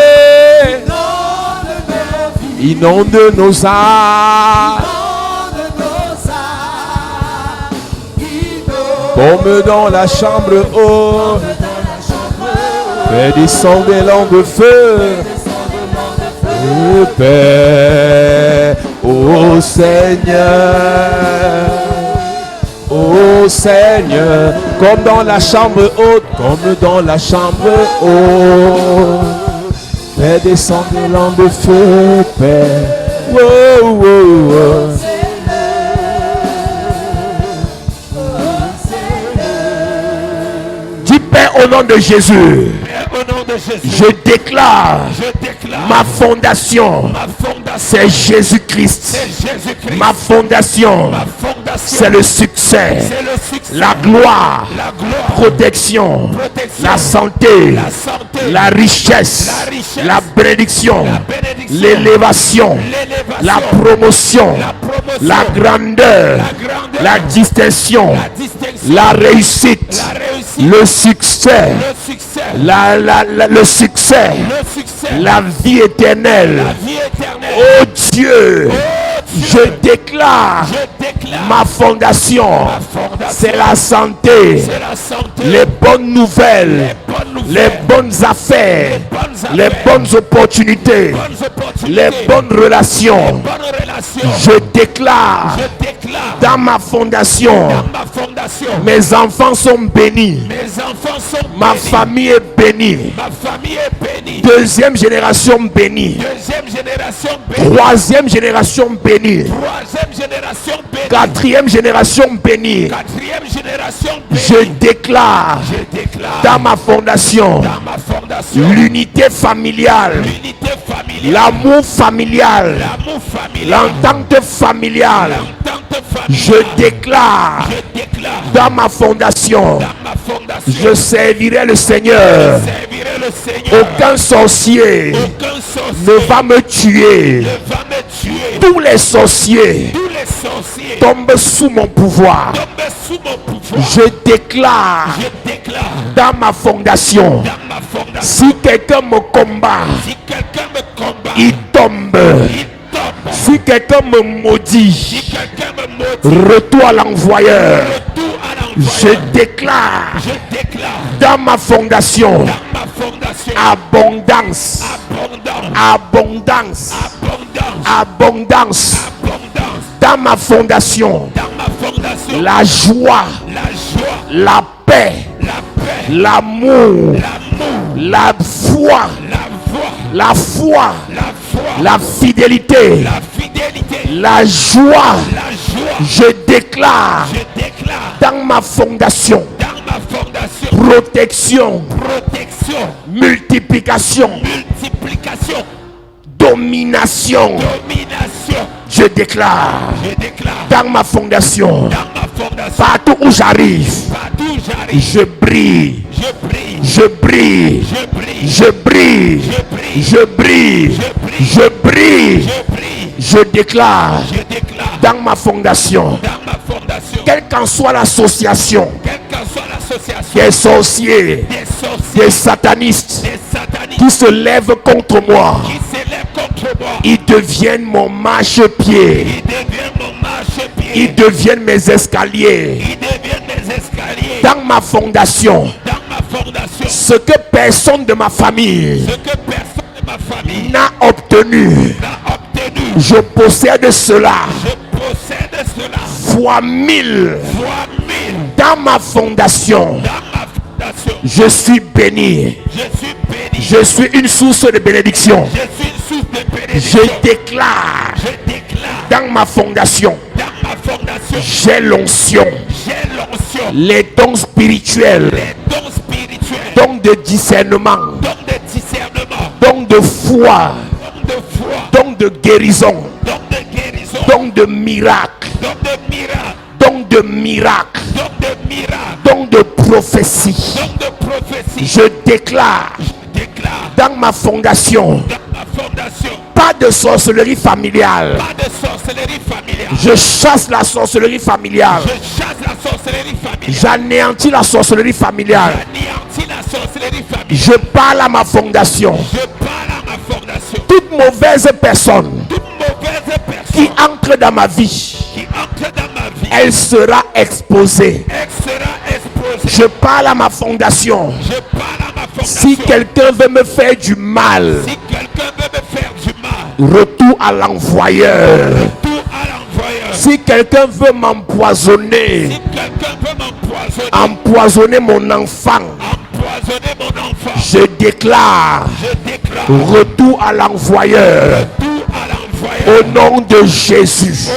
Inonde nos âmes. Comme dans la chambre haute. Fais descendre des langues de feu. Père, ô Seigneur, ô Seigneur, comme dans la chambre haute, comme dans la chambre haute. Fais descendre des langues de feu, Père. Oh, oh, oh. Dis Père au nom de Jésus. Je déclare ma fondation, c'est Jésus-Christ. Ma fondation, c'est le succès, la gloire, protection, la santé, la richesse, la bénédiction, l'élévation, la promotion, la grandeur, la distinction, la réussite, le succès, le succès, la vie éternelle. Oh Dieu, je déclare ma fondation, c'est la santé, les bonnes nouvelles, les bonnes affaires, les bonnes opportunités, les bonnes relations. Je déclare dans ma fondation, mes enfants sont bénis, ma famille est bénie, deuxième génération bénie, troisième génération bénie, quatrième génération bénie. Je déclare dans ma fondation, l'unité familiale, l'amour familial, l'entente familiale. Je déclare dans ma fondation, je servirai le Seigneur. Aucun sorcier ne va me tuer. Tous les sorciers tombent sous mon pouvoir. Je déclare dans ma fondation, si quelqu'un me combat, il tombe. Si quelqu'un me maudit, retour à l'envoyeur. Je déclare dans ma fondation abondance, abondance, abondance. Dans ma fondation, la joie, la paix, l'amour, la foi, la fidélité, la joie. Je déclare dans ma fondation protection, multiplication, domination. Je déclare dans ma fondation, partout où j'arrive, je brille, je brille, je brille, je brille, je brille. Je déclare dans ma fondation, quelle qu'en soit l'association des sorciers, des satanistes qui se lèvent contre moi, ils deviennent mon marchepied, ils deviennent mes escaliers. Dans ma fondation, ce que personne de ma famille n'a obtenu, je possède cela fois 1000. Dans ma fondation, je suis béni. Je suis une source de bénédiction. Je déclare dans ma fondation, j'ai l'onction, les dons spirituels, dons de discernement, dons de foi, dons de guérison, dons de miracle, dons de miracle, dons de prophétie. Je déclare dans ma fondation, pas de sorcellerie familiale. Je chasse la sorcellerie familiale. J'anéantis la sorcellerie familiale. Je parle à ma fondation. Toute mauvaise personne qui entre dans ma vie, elle sera exposée. Je parle à ma fondation. Si quelqu'un veut me faire du mal, retour à l'envoyeur. Si quelqu'un veut m'empoisonner, empoisonner mon enfant, je déclare retour à l'envoyeur. Au nom de Jésus,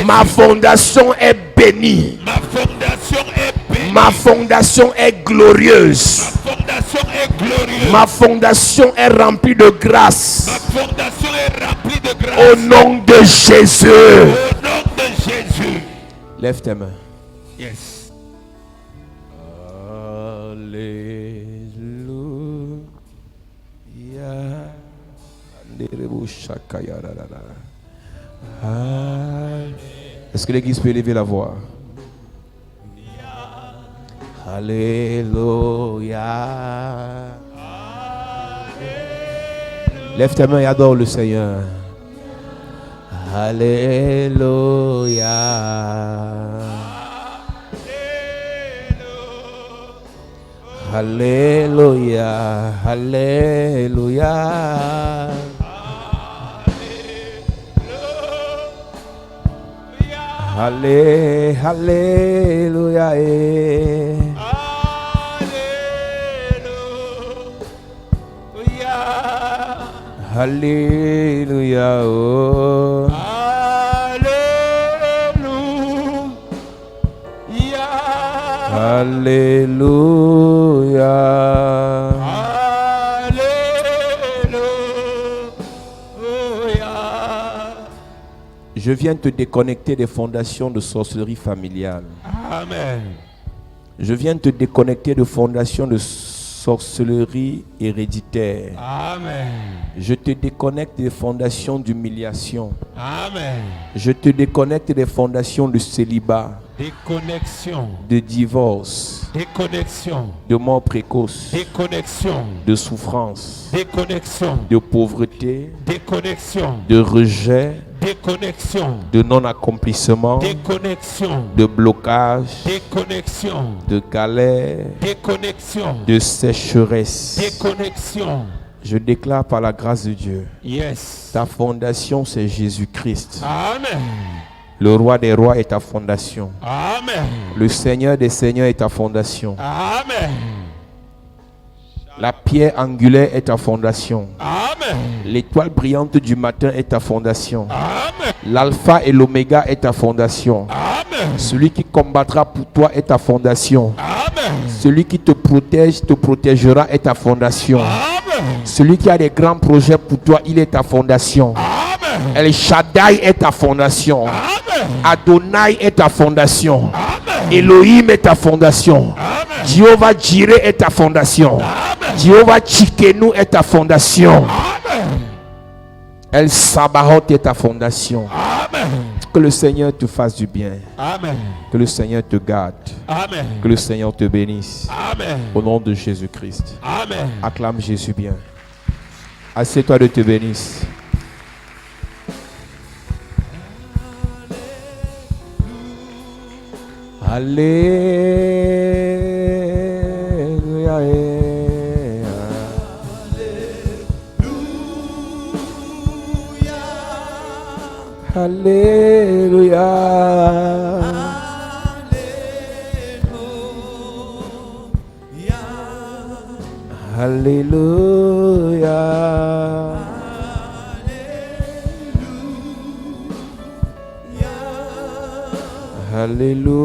ma fondation est bénie. Ma fondation est glorieuse. Ma fondation est remplie de grâce. Au nom de Jésus. Lève tes mains. Yes. Est-ce que l'église peut élever la voix? Alléluia. Lève tes mains et adore le Seigneur. Alléluia. Alléluia. Alléluia. Alléluia. Alléluia. Oh. Alléluia. Alléluia. Je viens te déconnecter des fondations de sorcellerie familiale. Amen. Je viens te déconnecter de fondations de sorcellerie héréditaire. Amen. Je te déconnecte des fondations d'humiliation. Amen. Je te déconnecte des fondations de célibat. Déconnexion. De divorce. Déconnexion. De mort précoce. Déconnexion. De souffrance. Déconnexion. De pauvreté. Déconnexion. De rejet. Déconnexion. De non-accomplissement. Déconnexion. De blocage. Déconnexion. De galère. Déconnexion. De sécheresse. Déconnexion. Je déclare par la grâce de Dieu. Yes. Ta fondation, c'est Jésus-Christ. Amen. Le roi des rois est ta fondation. Amen. Le Seigneur des seigneurs est ta fondation. Amen. La pierre angulaire est ta fondation. Amen. L'étoile brillante du matin est ta fondation. Amen. L'alpha et l'oméga est ta fondation. Amen. Celui qui combattra pour toi est ta fondation. Amen. Celui qui te protège, te protégera est ta fondation. Amen. Celui qui a des grands projets pour toi, il est ta fondation. Amen. El Shaddai est ta fondation. Amen. Adonai est ta fondation. Amen. Elohim est ta fondation. Amen. Jehovah Jireh est ta fondation. Amen. Jehovah Tchikenu est ta fondation. Amen. El Sabaoth est ta fondation. Amen. Que le Seigneur te fasse du bien. Amen. Que le Seigneur te garde. Amen. Que le Seigneur te bénisse. Amen. Au nom de Jésus-Christ. Amen. Acclame Jésus bien. Assieds-toi, de te bénisse. Alléluia. Alléluia. Alléluia. Alléluia.